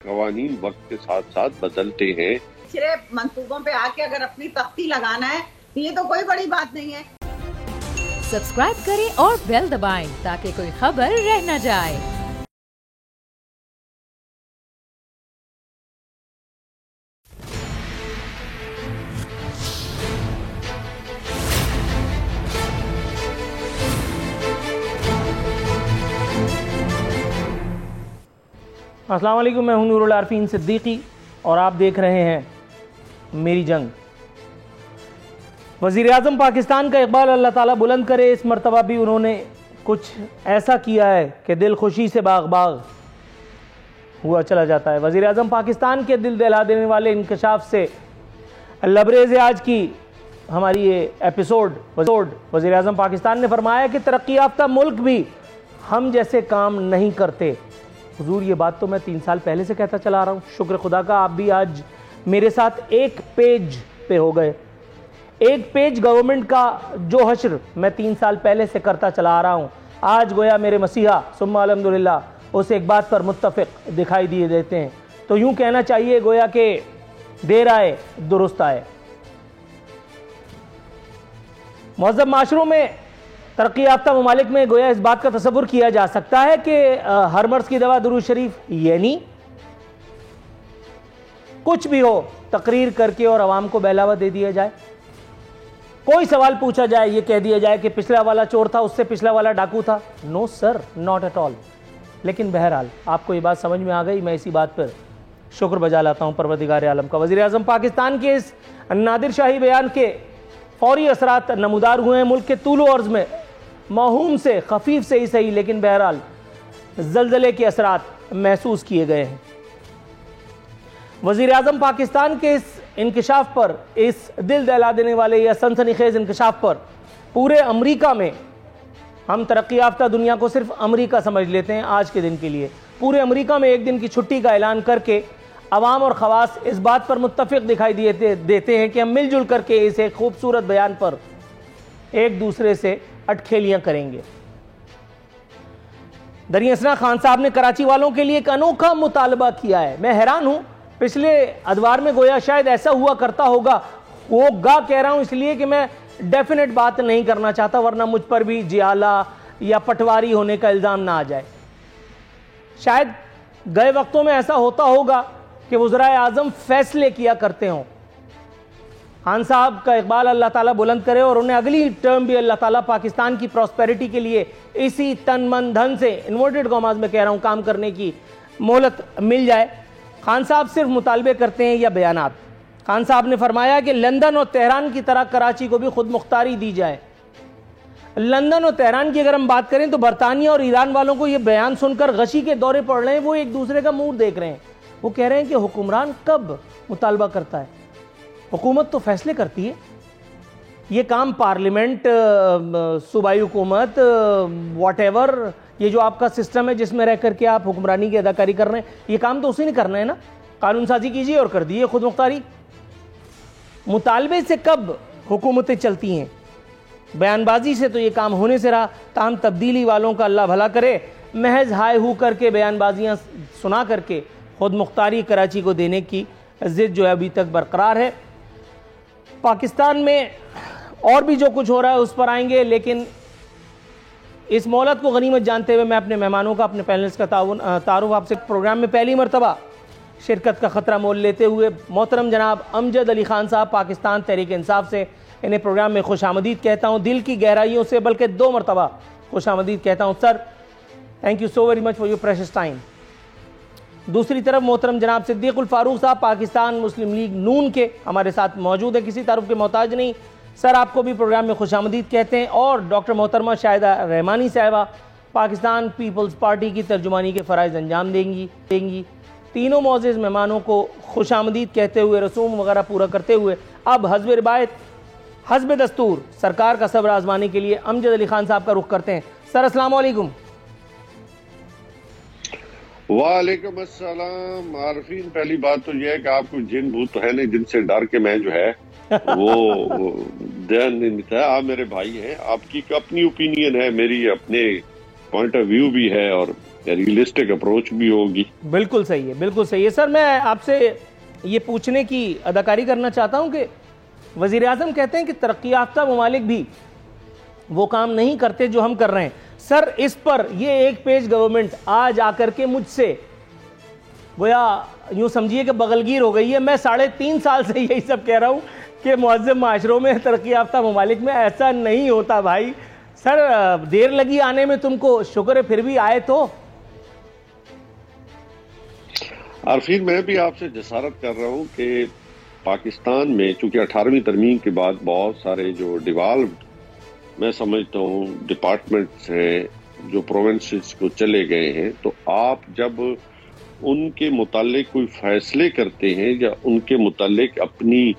قوانین وقت کے ساتھ ساتھ بدلتے ہیں. صرف منصوبوں پہ آ کے اگر اپنی تختی لگانا ہے یہ تو کوئی بڑی بات نہیں ہے. سبسکرائب کریں اور بیل دبائیں تاکہ کوئی خبر رہ نہ جائے. السلام علیکم، میں ہوں نور العارفین صدیقی اور آپ دیکھ رہے ہیں میری جنگ. وزیر اعظم پاکستان کا اقبال اللہ تعالیٰ بلند کرے. اس مرتبہ بھی انہوں نے کچھ ایسا کیا ہے کہ دل خوشی سے باغ باغ ہوا چلا جاتا ہے. وزیر اعظم پاکستان کے دل دہلا دینے والے انکشاف سے لبریز آج کی ہماری یہ ایپیسوڈ. وزیر اعظم پاکستان نے فرمایا کہ ترقی یافتہ ملک بھی ہم جیسے کام نہیں کرتے. حضور یہ بات تو میں 3 سال پہلے سے کہتا چلا رہا ہوں. شکر خدا کا آپ بھی آج میرے ساتھ ایک پیج پہ ہو گئے. ایک پیج گورنمنٹ کا جو حشر میں 3 سال پہلے سے کرتا چلا آ رہا ہوں، آج گویا میرے مسیحا ثم الحمدللہ اس ایک بات پر متفق دکھائی دیے دیتے ہیں. تو یوں کہنا چاہیے گویا کہ دیر آئے درست آئے. مہذب معاشروں میں، ترقی یافتہ ممالک میں گویا اس بات کا تصور کیا جا سکتا ہے کہ ہر مرض کی دوا درود شریف، یعنی کچھ بھی ہو تقریر کر کے اور عوام کو بہلاوا دے دیا جائے. کوئی سوال پوچھا جائے یہ کہہ دیا جائے کہ پچھلا والا چور تھا، اس سے پچھلا والا ڈاکو تھا. نو سر، ناٹ ایٹ آل. لیکن بہرحال آپ کو یہ بات سمجھ میں آ گئی. میں اسی بات پر شکر بجا لاتا ہوں پروردگار عالم کا. وزیر اعظم پاکستان کے اس نادر شاہی بیان کے فوری اثرات نمودار ہوئے ہیں. ملک کے طول و عرض میں موہوم سے، خفیف سے ہی صحیح لیکن بہرحال زلزلے کے اثرات محسوس کیے گئے ہیں. وزیر اعظم پاکستان کے اس انکشاف پر، اس دل دہلا دینے والے یا سنسنی خیز انکشاف پر پورے امریکہ میں، ہم ترقی یافتہ دنیا کو صرف امریکہ سمجھ لیتے ہیں آج کے دن کے لیے، پورے امریکہ میں ایک دن کی چھٹی کا اعلان کر کے عوام اور خواص اس بات پر متفق دکھائی دیتے ہیں کہ ہم مل جل کر کے اس ایک خوبصورت بیان پر ایک دوسرے سے اٹکھیلیاں کریں گے. دریں اثنا خان صاحب نے کراچی والوں کے لیے ایک انوکھا مطالبہ کیا ہے. میں حیران ہوں، پچھلے ادوار میں گویا شاید ایسا ہوا کرتا ہوگا. وہ گاہ کہہ رہا ہوں اس لیے کہ میں ڈیفینیٹ بات نہیں کرنا چاہتا، ورنہ مجھ پر بھی جیالہ یا پٹواری ہونے کا الزام نہ آ جائے. شاید گئے وقتوں میں ایسا ہوتا ہوگا کہ وزرائے اعظم فیصلے کیا کرتے ہوں. خان صاحب کا اقبال اللہ تعالیٰ بلند کرے اور انہیں اگلی ٹرم بھی اللہ تعالیٰ پاکستان کی پراسپیرٹی کے لیے اسی تن من دھن سے، انورٹڈ کاماز میں کہہ رہا ہوں، کام کرنے کی مہلت مل جائے. خان صاحب صرف مطالبے کرتے ہیں یا بیانات؟ خان صاحب نے فرمایا کہ لندن اور تہران کی طرح کراچی کو بھی خود مختاری دی جائے. لندن اور تہران کی اگر ہم بات کریں تو برطانیہ اور ایران والوں کو یہ بیان سن کر غشی کے دورے پڑ رہے ہیں. وہ ایک دوسرے کا منہ دیکھ رہے ہیں. وہ کہہ رہے ہیں کہ حکمران کب مطالبہ کرتا ہے؟ حکومت تو فیصلے کرتی ہے. یہ کام پارلیمنٹ، صوبائی حکومت، واٹ ایور، یہ جو آپ کا سسٹم ہے جس میں رہ کر کے آپ حکمرانی کی اداکاری کر رہے ہیں، یہ کام تو اسی نے کرنا ہے نا. قانون سازی کیجیے اور کر دیے خود مختاری. مطالبے سے کب حکومتیں چلتی ہیں؟ بیان بازی سے تو یہ کام ہونے سے رہا. تاہم تبدیلی والوں کا اللہ بھلا کرے، محض ہائے ہو کر کے بیان بازیاں سنا کر کے خود مختاری کراچی کو دینے کی ضد جو ہے ابھی تک برقرار ہے. پاکستان میں اور بھی جو کچھ ہو رہا ہے اس پر آئیں گے، لیکن اس مہلت کو غنیمت جانتے ہوئے میں اپنے مہمانوں کا، اپنے پینلز کا تعارف آپ سے پروگرام میں پہلی مرتبہ شرکت کا خطرہ مول لیتے ہوئے محترم جناب امجد علی خان صاحب پاکستان تحریک انصاف سے انہیں پروگرام میں خوش آمدید کہتا ہوں. دل کی گہرائیوں سے، بلکہ 2 مرتبہ خوش آمدید کہتا ہوں. Sir, thank you so very much for your precious time. دوسری طرف محترم جناب صدیق الفاروق صاحب پاکستان مسلم لیگ نون کے ہمارے ساتھ موجود ہے، کسی تعارف کے محتاج نہیں. سر، آپ کو بھی پروگرام میں خوش آمدید کہتے ہیں. اور ڈاکٹر محترمہ شاہدہ رحمانی صاحبہ پاکستان پیپلز پارٹی کی ترجمانی کے فرائض انجام دیں گی. تینوں معزز مہمانوں کو خوش آمدید کہتے ہوئے، رسوم وغیرہ پورا کرتے ہوئے، اب حسب روایت، حسب دستور سرکار کا صبر آزمانے کے لیے امجد علی خان صاحب کا رخ کرتے ہیں. سر السلام علیکم. وعلیکم السلام. عارفین، پہلی بات تو یہ ہے کہ آپ کو جن بھوت تو ہے نہیں جن سے ڈر کے میں جو ہے وہ دھیان نہیں دیتا ہے. آپ میرے بھائی ہیں، آپ کی اپنی اوپینین ہے، میری اپنے پوائنٹ آف ویو بھی ہے، اور ریئلسٹک اپروچ بھی ہوگی. بالکل صحیح ہے، بالکل صحیح ہے. سر میں آپ سے یہ پوچھنے کی اداکاری کرنا چاہتا ہوں کہ وزیر اعظم کہتے ہیں کہ ترقی یافتہ ممالک بھی وہ کام نہیں کرتے جو ہم کر رہے ہیں. سر اس پر یہ ایک پیج گورنمنٹ آج آ کر کے مجھ سے گویا یوں سمجھیے کہ بغلگیر ہو گئی ہے. میں 3.5 سال سے یہی سب کہہ رہا ہوں کہ مہذب معاشروں میں، ترقی یافتہ ممالک میں ایسا نہیں ہوتا بھائی. سر دیر لگی آنے میں تم کو، شکر ہے پھر بھی آئے تو. عارفین میں بھی آپ سے جسارت کر رہا ہوں کہ پاکستان میں چونکہ 18ویں ترمیم کے بعد بہت سارے جو ڈیوالوڈ میں سمجھتا ہوں ڈپارٹمنٹس ہیں جو پروونسز کو چلے گئے ہیں، تو آپ جب ان کے متعلق کوئی فیصلے کرتے ہیں یا ان کے متعلق اپنی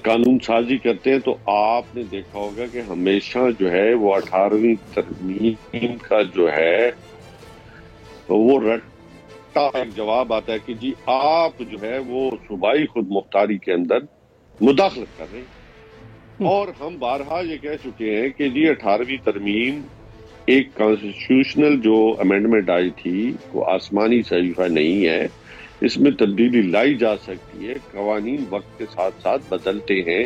قانون سازی کرتے ہیں، تو آپ نے دیکھا ہوگا کہ ہمیشہ جو ہے وہ 18ویں ترمیم کا جو ہے وہ رٹا ایک جواب آتا ہے کہ جی آپ جو ہے وہ صوبائی خود مختاری کے اندر مداخلت کر رہے ہیں. اور ہم بارہا یہ کہہ چکے ہیں کہ جی 18ویں ترمیم ایک کانسٹیٹیوشنل جو امینڈمنٹ آئی تھی وہ آسمانی صحیفہ نہیں ہے، اس میں تبدیلی لائی جا سکتی ہے. قوانین وقت کے ساتھ ساتھ بدلتے ہیں،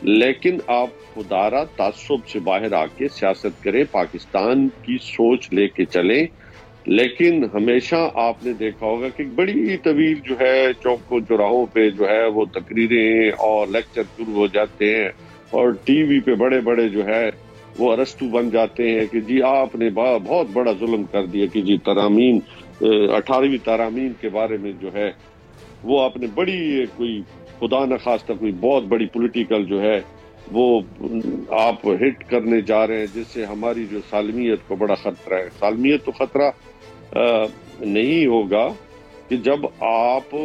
لیکن آپ خدارہ تعصب سے باہر آ کے سیاست کریں، پاکستان کی سوچ لے کے چلیں. لیکن ہمیشہ آپ نے دیکھا ہوگا کہ بڑی طویل جو ہے چوکوں چوراہوں پہ جو ہے وہ تقریریں اور لیکچر شروع ہو جاتے ہیں، اور ٹی وی پہ بڑے بڑے جو ہے وہ ارسطو بن جاتے ہیں کہ جی آپ نے بہت بڑا ظلم کر دیا کہ جی 18ویں ترامیم کے بارے میں جو ہے وہ آپ نے بڑی کوئی خدا نخواستہ کوئی بہت بڑی پولیٹیکل جو ہے وہ آپ ہٹ کرنے جا رہے ہیں، جس سے ہماری جو سالمیت کو بڑا خطرہ ہے. سالمیت تو خطرہ نہیں ہوگا کہ جب آپ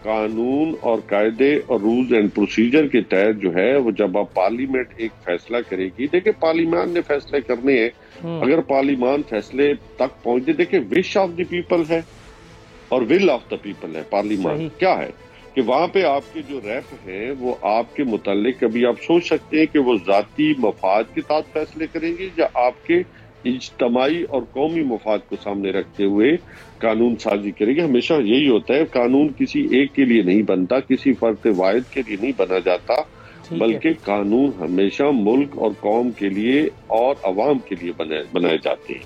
قانون اور قاعدے اور رولز اینڈ پروسیجر کے تحت جو ہے وہ جب آپ پارلیمنٹ ایک فیصلہ کرے گی. دیکھیں پارلیمان نے فیصلے کرنے ہیں، اگر پارلیمان فیصلے تک پہنچے، دیکھیں وش آف دی پیپل ہے اور ول آف دا پیپل ہے. پارلیمان کیا ہے کہ وہاں پہ آپ کے جو ریپ ہیں وہ آپ کے متعلق کبھی آپ سوچ سکتے ہیں کہ وہ ذاتی مفاد کے ساتھ فیصلے کریں گے یا آپ کے اجتماعی اور قومی مفاد کو سامنے رکھتے ہوئے قانون سازی کرے گی. ہمیشہ یہی ہوتا ہے، قانون کسی ایک کے لیے نہیں بنتا، کسی فرد واحد کے لیے نہیں بنا جاتا، بلکہ قانون ہمیشہ ملک اور قوم کے لیے اور عوام کے لیے بنائے جاتے ہیں.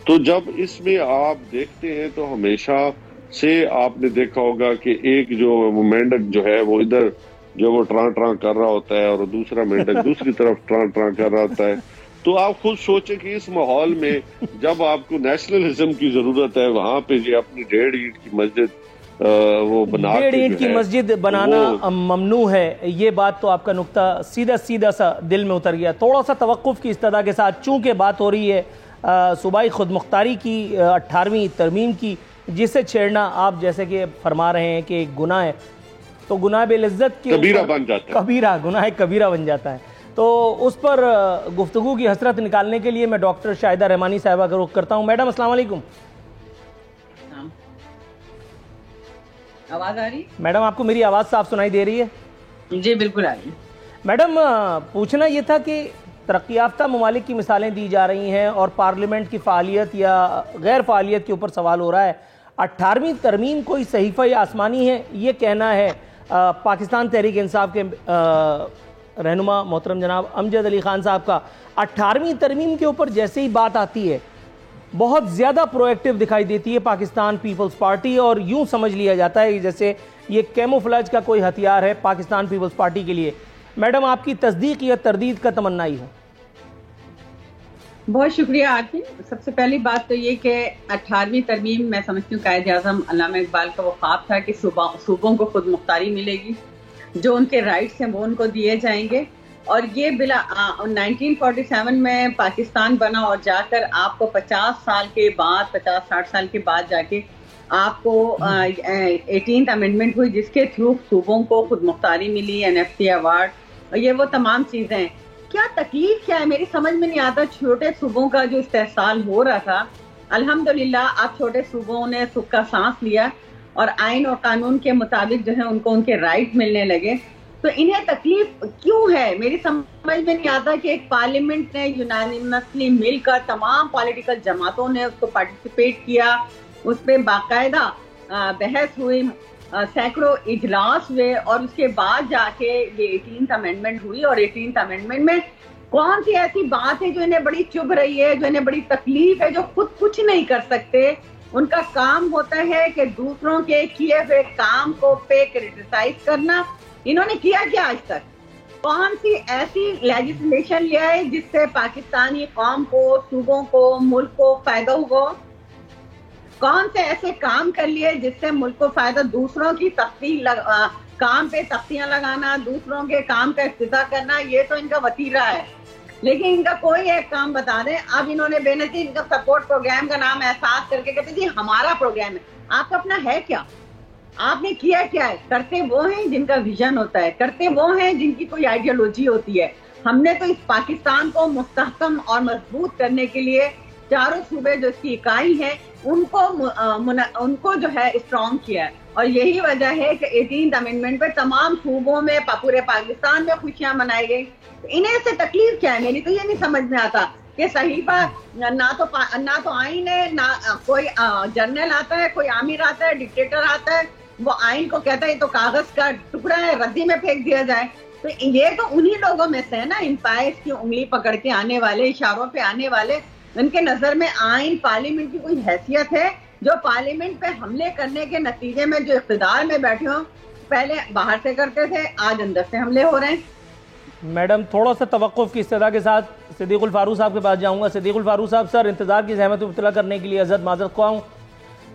تو جب اس میں آپ دیکھتے ہیں تو ہمیشہ سے آپ نے دیکھا ہوگا کہ ایک جو مینڈک جو ہے وہ ادھر جو وہ ٹران کر رہا ہوتا ہے اور دوسرا مینڈک دوسری طرف ٹران کر رہا ہوتا ہے. تو آپ خود سوچیں کہ اس ماحول میں جب آپ کو نیشنلزم کی ضرورت ہے، وہاں پہ جو اپنی 1.5 اینٹ کی مسجد وہ بنا کے 1.5 اینٹ کی مسجد بنانا ممنوع ہے. یہ بات تو آپ کا نقطہ سیدھا سا دل میں اتر گیا. تھوڑا سا توقف کی استدا کے ساتھ، چونکہ بات ہو رہی ہے صوبائی خود مختاری کی 18ویں ترمیم کی، جسے چھیڑنا آپ جیسے کہ فرما رہے ہیں کہ ایک گناہ ہے، تو گناہ بے لذت کے کبیرہ بن جاتا ہے، گناہ کبیرہ بن جاتا ہے. تو اس پر گفتگو کی حسرت نکالنے کے لیے میں ڈاکٹر شاہدہ رحمانی صاحبہ کا رخ کرتا ہوں. میڈم السلام علیکم. آواز آ رہی؟ میڈم آپ کو میری آواز صاف سنائی دے رہی ہے؟ جی بالکل آ رہی. میڈم پوچھنا یہ تھا کہ ترقی یافتہ ممالک کی مثالیں دی جا رہی ہیں اور پارلیمنٹ کی فعالیت یا غیر فعالیت کے اوپر سوال ہو رہا ہے. 18ویں ترمیم کوئی صحیفہ یا آسمانی ہے، یہ کہنا ہے پاکستان تحریک انصاف کے رہنما محترم جناب امجد علی خان صاحب کا. 18ویں ترمیم کے اوپر جیسے ہی بات آتی ہے بہت زیادہ پرو ایکٹیو دکھائی دیتی ہے پاکستان پیپلز پارٹی، اور یوں سمجھ لیا جاتا ہے جیسے یہ کیموفلیج کا کوئی ہتھیار ہے پاکستان پیپلز پارٹی کے لیے. میڈم آپ کی تصدیق یا تردید کا تمنائی ہے. بہت شکریہ عارفین. سب سے پہلی بات تو یہ کہ 18ویں ترمیم میں سمجھتی ہوں قائد اعظم علامہ اقبال کا وہ خواب تھا کہ صوبوں کو خود مختاری ملے گی، جو ان کے رائٹس ہیں وہ ان کو دیے جائیں گے، اور یہ 1947 میں پاکستان بنا اور جا کر آپ کو 50 سال کے بعد 50-60 سال کے بعد جا کے آپ کو 18th امینڈمنٹ ہوئی، جس کے تھرو صوبوں کو خود مختاری ملی، NFT ایوارڈ، اور یہ وہ تمام چیزیں ہیں. کیا تکلیف کیا ہے میری سمجھ میں نہیں آتا. چھوٹے صوبوں کا جو استحصال ہو رہا تھا، الحمدللہ آپ چھوٹے صوبوں نے سکھ کا سانس لیا اور آئین اور قانون کے مطابق جو ہے ان کو ان کے رائٹ ملنے لگے. تو انہیں تکلیف کیوں ہے؟ میری سمجھ میں نہیں آتا کہ ایک پارلیمنٹ نے یونانیمسلی مل کر تمام پولیٹیکل جماعتوں نے اس کو پارٹیسپیٹ کیا، اس پہ باقاعدہ بحث ہوئی، سینکڑوں اجلاس ہوئے، اور اس کے بعد جا کے یہ 18th امینڈمنٹ ہوئی. اور 18th امینڈمنٹ میں کون سی ایسی بات ہے جو انہیں بڑی چبھ رہی ہے، جو انہیں بڑی تکلیف ہے، جو خود کچھ نہیں کر سکتے؟ ان کا کام ہوتا ہے کہ دوسروں کے کیے ہوئے کام کو پہ کرٹیسائز کرنا. انہوں نے کیا کیا آج تک؟ کون سی ایسی لیجسلیشن لیا ہے جس سے پاکستانی قوم کو، صوبوں کو، ملک کو فائدہ ہوا؟ کون سے ایسے کام کر لیے جس سے ملک کو فائدہ؟ دوسروں کی کام پہ تختیاں لگانا، دوسروں کے کام کا افتتاح کرنا، یہ تو ان کا وتیرہ ہے. لیکن ان کا کوئی ایک کام بتا دیں. اب انہوں نے بے نظیر ان کا سپورٹ پروگرام کا نام احساس کر کے کہتے جی ہمارا پروگرام ہے. آپ کا اپنا ہے کیا؟ آپ نے کیا کیا ہے؟ کرتے وہ ہیں جن کا ویژن ہوتا ہے، کرتے وہ ہیں جن کی کوئی آئیڈیالوجی ہوتی ہے. ہم نے تو اس پاکستان کو مستحکم اور مضبوط کرنے کے لیے چاروں صوبے جو اس کی اکائی ہیں ان کو جو ہے اسٹرانگ کیا ہے. اور یہی وجہ ہے کہ 18th امینڈمنٹ پہ تمام صوبوں میں، پورے پاکستان میں خوشیاں منائی گئی. انہیں سے تکلیف کیا ہے؟ میری تو یہ نہیں سمجھ میں آتا کہ صحیفہ نہ تو آئین ہے، نہ کوئی جنرل آتا ہے، کوئی امیر آتا ہے، ڈکٹیٹر آتا ہے، وہ آئین کو کہتا ہے یہ تو کاغذ کا ٹکڑا ہے، ردی میں پھینک دیا جائے. تو یہ تو انہی لوگوں میں سے ہے نا، امپائرز کی انگلی پکڑ کے آنے والے، اشاروں پہ آنے والے. ان کے نظر میں آئین پارلیمنٹ کی کوئی حیثیت ہے؟ جو پارلیمنٹ پہ حملے کرنے کے نتیجے میں جو اقتدار میں بیٹھے ہوں، پہلے باہر سے کرتے تھے، آج اندر سے حملے ہو رہے ہیں. میڈم تھوڑا سا توقف کی استدعا کے ساتھ صدیق الفاروق صاحب کے پاس جاؤں گا. صدیق الفاروق صاحب، سر انتظار کی زحمت مبتلا کرنے کے لیے عزت معذرت خواہ ہوں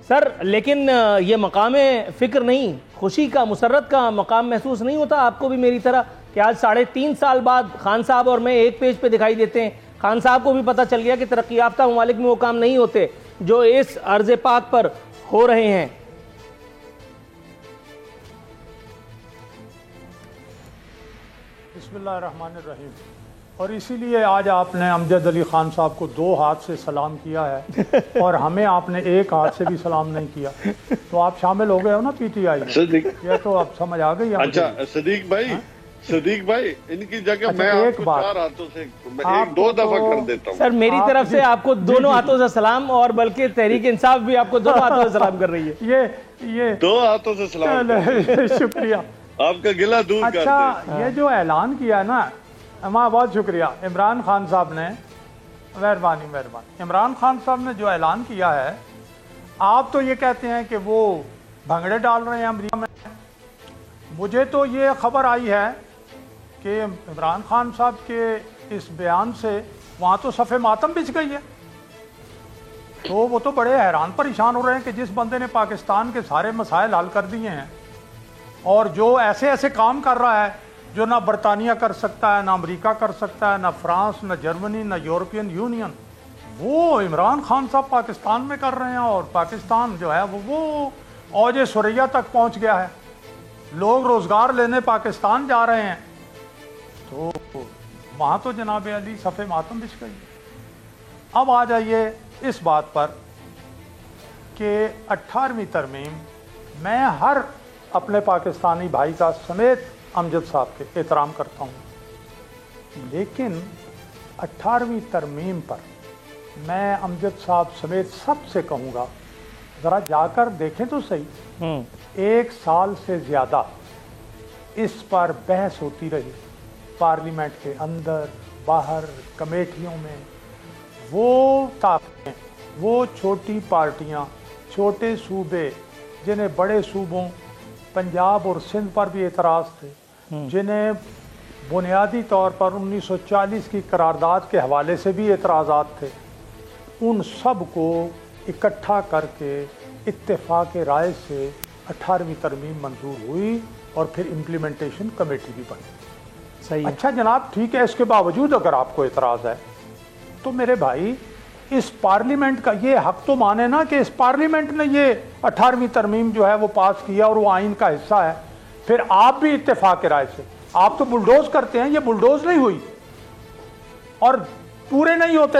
سر، لیکن یہ مقام فکر نہیں، خوشی کا، مسرت کا مقام محسوس نہیں ہوتا آپ کو بھی میری طرح کہ آج 3.5 سال بعد خان صاحب اور میں ایک پیج پہ دکھائی دیتے ہیں؟ خان صاحب کو بھی پتہ چل گیا کہ ترقی یافتہ ممالک میں وہ کام نہیں ہوتے جو اس ارض پاک پر ہو رہے ہیں. بسم اللہ الرحمن الرحیم. اور اسی لیے آج آپ نے امجد علی خان صاحب کو 2 ہاتھ سے سلام کیا ہے اور ہمیں آپ نے 1 ہاتھ سے بھی سلام نہیں کیا. تو آپ شامل ہو گئے ہو نا پی ٹی آئی میں، یہ تو اب سمجھ آ گئی. اچھا صدیق بھائی ان کی جگہ میں آپ کو 4 ہاتھوں سے 1-2 دفعہ کر دیتا ہوں. سر میری طرف سے آپ کو دونوں ہاتھوں سے سلام، اور بلکہ تحریک انصاف بھی آپ کو دونوں ہاتھوں سے سلام کر رہی ہے. یہ 2 ہاتھوں سے سلام. شکریہ آپ کا گلہ دور کر دیں. اچھا یہ جو اعلان کیا نا، بہت شکریہ عمران خان صاحب نے، مہربانی. عمران خان صاحب نے جو اعلان کیا ہے، آپ تو یہ کہتے ہیں کہ وہ بھنگڑے ڈال رہے ہیں امریکہ میں. مجھے تو یہ خبر آئی ہے کہ عمران خان صاحب کے اس بیان سے وہاں تو صف ماتم بچھ گئی ہے. تو وہ تو بڑے حیران پریشان ہو رہے ہیں کہ جس بندے نے پاکستان کے سارے مسائل حل کر دیے ہیں اور جو ایسے کام کر رہا ہے جو نہ برطانیہ کر سکتا ہے، نہ امریکہ کر سکتا ہے، نہ فرانس، نہ جرمنی، نہ یورپین یونین، وہ عمران خان صاحب پاکستان میں کر رہے ہیں. اور پاکستان جو ہے وہ اوج ثریا تک پہنچ گیا ہے. لوگ روزگار لینے پاکستان جا رہے ہیں. تو وہاں تو جناب علی صف ماتم بچھ گئی. اب آ جائیے اس بات پر کہ 18ویں ترمیم میں ہر اپنے پاکستانی بھائی کا سمیت امجد صاحب کے احترام کرتا ہوں، لیکن 18ویں ترمیم پر میں امجد صاحب سمیت سب سے کہوں گا ذرا جا کر دیکھیں تو صحیح. 1 سال سے زیادہ اس پر بحث ہوتی رہی، پارلیمنٹ کے اندر باہر، کمیٹیوں میں. وہ طاقتیں، وہ چھوٹی پارٹیاں، چھوٹے صوبے جنہیں بڑے صوبوں پنجاب اور سندھ پر بھی اعتراض تھے، جنہیں بنیادی طور پر 1940 کی قرارداد کے حوالے سے بھی اعتراضات تھے، ان سب کو اکٹھا کر کے اتفاق رائے سے 18ویں ترمیم منظور ہوئی اور پھر امپلیمنٹیشن کمیٹی بھی بنی. صحیح. اچھا جناب ٹھیک ہے، اس کے باوجود اگر آپ کو اعتراض ہے تو میرے بھائی اس پارلیمنٹ کا یہ حق تو مانے نا کہ اس پارلیمنٹ نے یہ 18ویں ترمیم جو ہے وہ پاس کیا اور وہ آئین کا حصہ ہے. پھر آپ بھی اتفاق رائے سے، آپ تو بلڈوز کرتے ہیں، یہ بلڈوز نہیں ہوئی اور پورے نہیں ہوتے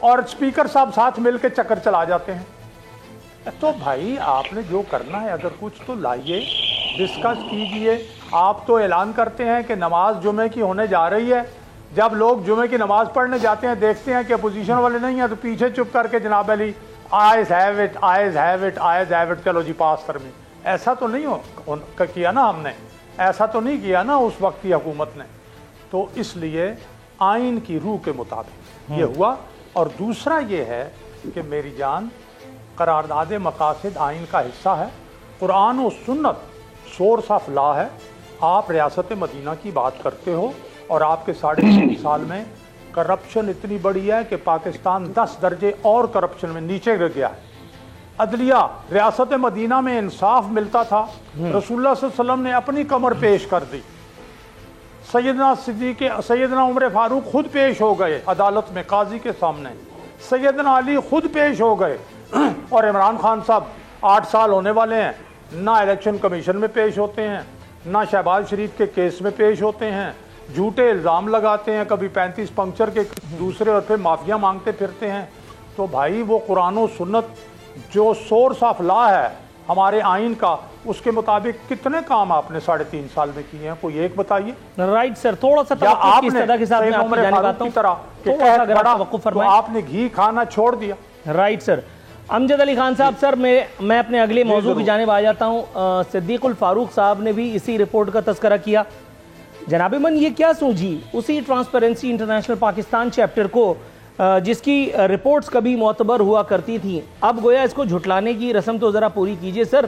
اور اسپیکر صاحب ساتھ مل کے چکر چلا جاتے ہیں. تو بھائی آپ نے جو کرنا ہے اگر کچھ تو لائیے، ڈسکس کیجئے. آپ تو اعلان کرتے ہیں کہ نماز جمعے کی ہونے جا رہی ہے، جب لوگ جمعے کی نماز پڑھنے جاتے ہیں دیکھتے ہیں کہ اپوزیشن والے نہیں ہیں تو پیچھے چپ کر کے جناب Ali ayes have it ayes have it ayes have it, چلو جی پاس ترمیم. ایسا تو نہیں کیا نا ہم نے، ایسا تو نہیں کیا نا اس وقت کی حکومت نے. تو اس لیے آئین کی روح کے مطابق یہ ہوا. اور دوسرا یہ ہے کہ میری جان، قرارداد مقاصد آئین کا حصہ ہے، قرآن و سنت سورس آف لا ہے. آپ ریاست مدینہ کی بات کرتے ہو اور آپ کے 3.5 سال میں کرپشن اتنی بڑی ہے کہ پاکستان 10 درجے اور کرپشن میں نیچے گر گیا ہے. عدلیہ ریاست مدینہ میں انصاف ملتا تھا، رسول اللہ صلی اللہ علیہ وسلم نے اپنی کمر پیش کر دی. سیدنا عمر فاروق خود پیش ہو گئے عدالت میں قاضی کے سامنے، سیدنا علی خود پیش ہو گئے. اور عمران خان صاحب 8 سال ہونے والے ہیں، نہ الیکشن کمیشن میں پیش ہوتے ہیں، نہ شہباز شریف کے کیس میں پیش ہوتے ہیں، جھوٹے الزام لگاتے ہیں، کبھی 35 پنکچر کے دوسرے، اور پھر معافیاں مانگتے پھرتے ہیں. تو بھائی وہ قرآن و سنت جو سورس آف لا ہے ہمارے آئین کا، اس کے مطابق کتنے کام آپ نے 3.5 سال میں کیے ہیں؟ کوئی ایک بتائیے. رائٹ سر، تھوڑا سا آپ کی استدا کے ساتھ میں آپ کی جانب آتا ہوں، تو آپ نے گھی کھانا چھوڑ دیا. Right sir. امجد علی خان صاحب، سر میں اپنے اگلے موضوع کی جانب آ جاتا ہوں. صدیق الفاروق صاحب نے بھی اسی رپورٹ کا تذکرہ کیا. جناب من یہ کیا سوچی اسی ٹرانسپیرنسی انٹرنیشنل پاکستان چیپٹر کو، جس کی رپورٹس کبھی معتبر ہوا کرتی تھیں، اب گویا اس کو جھٹلانے کی رسم تو ذرا پوری کیجئے سر.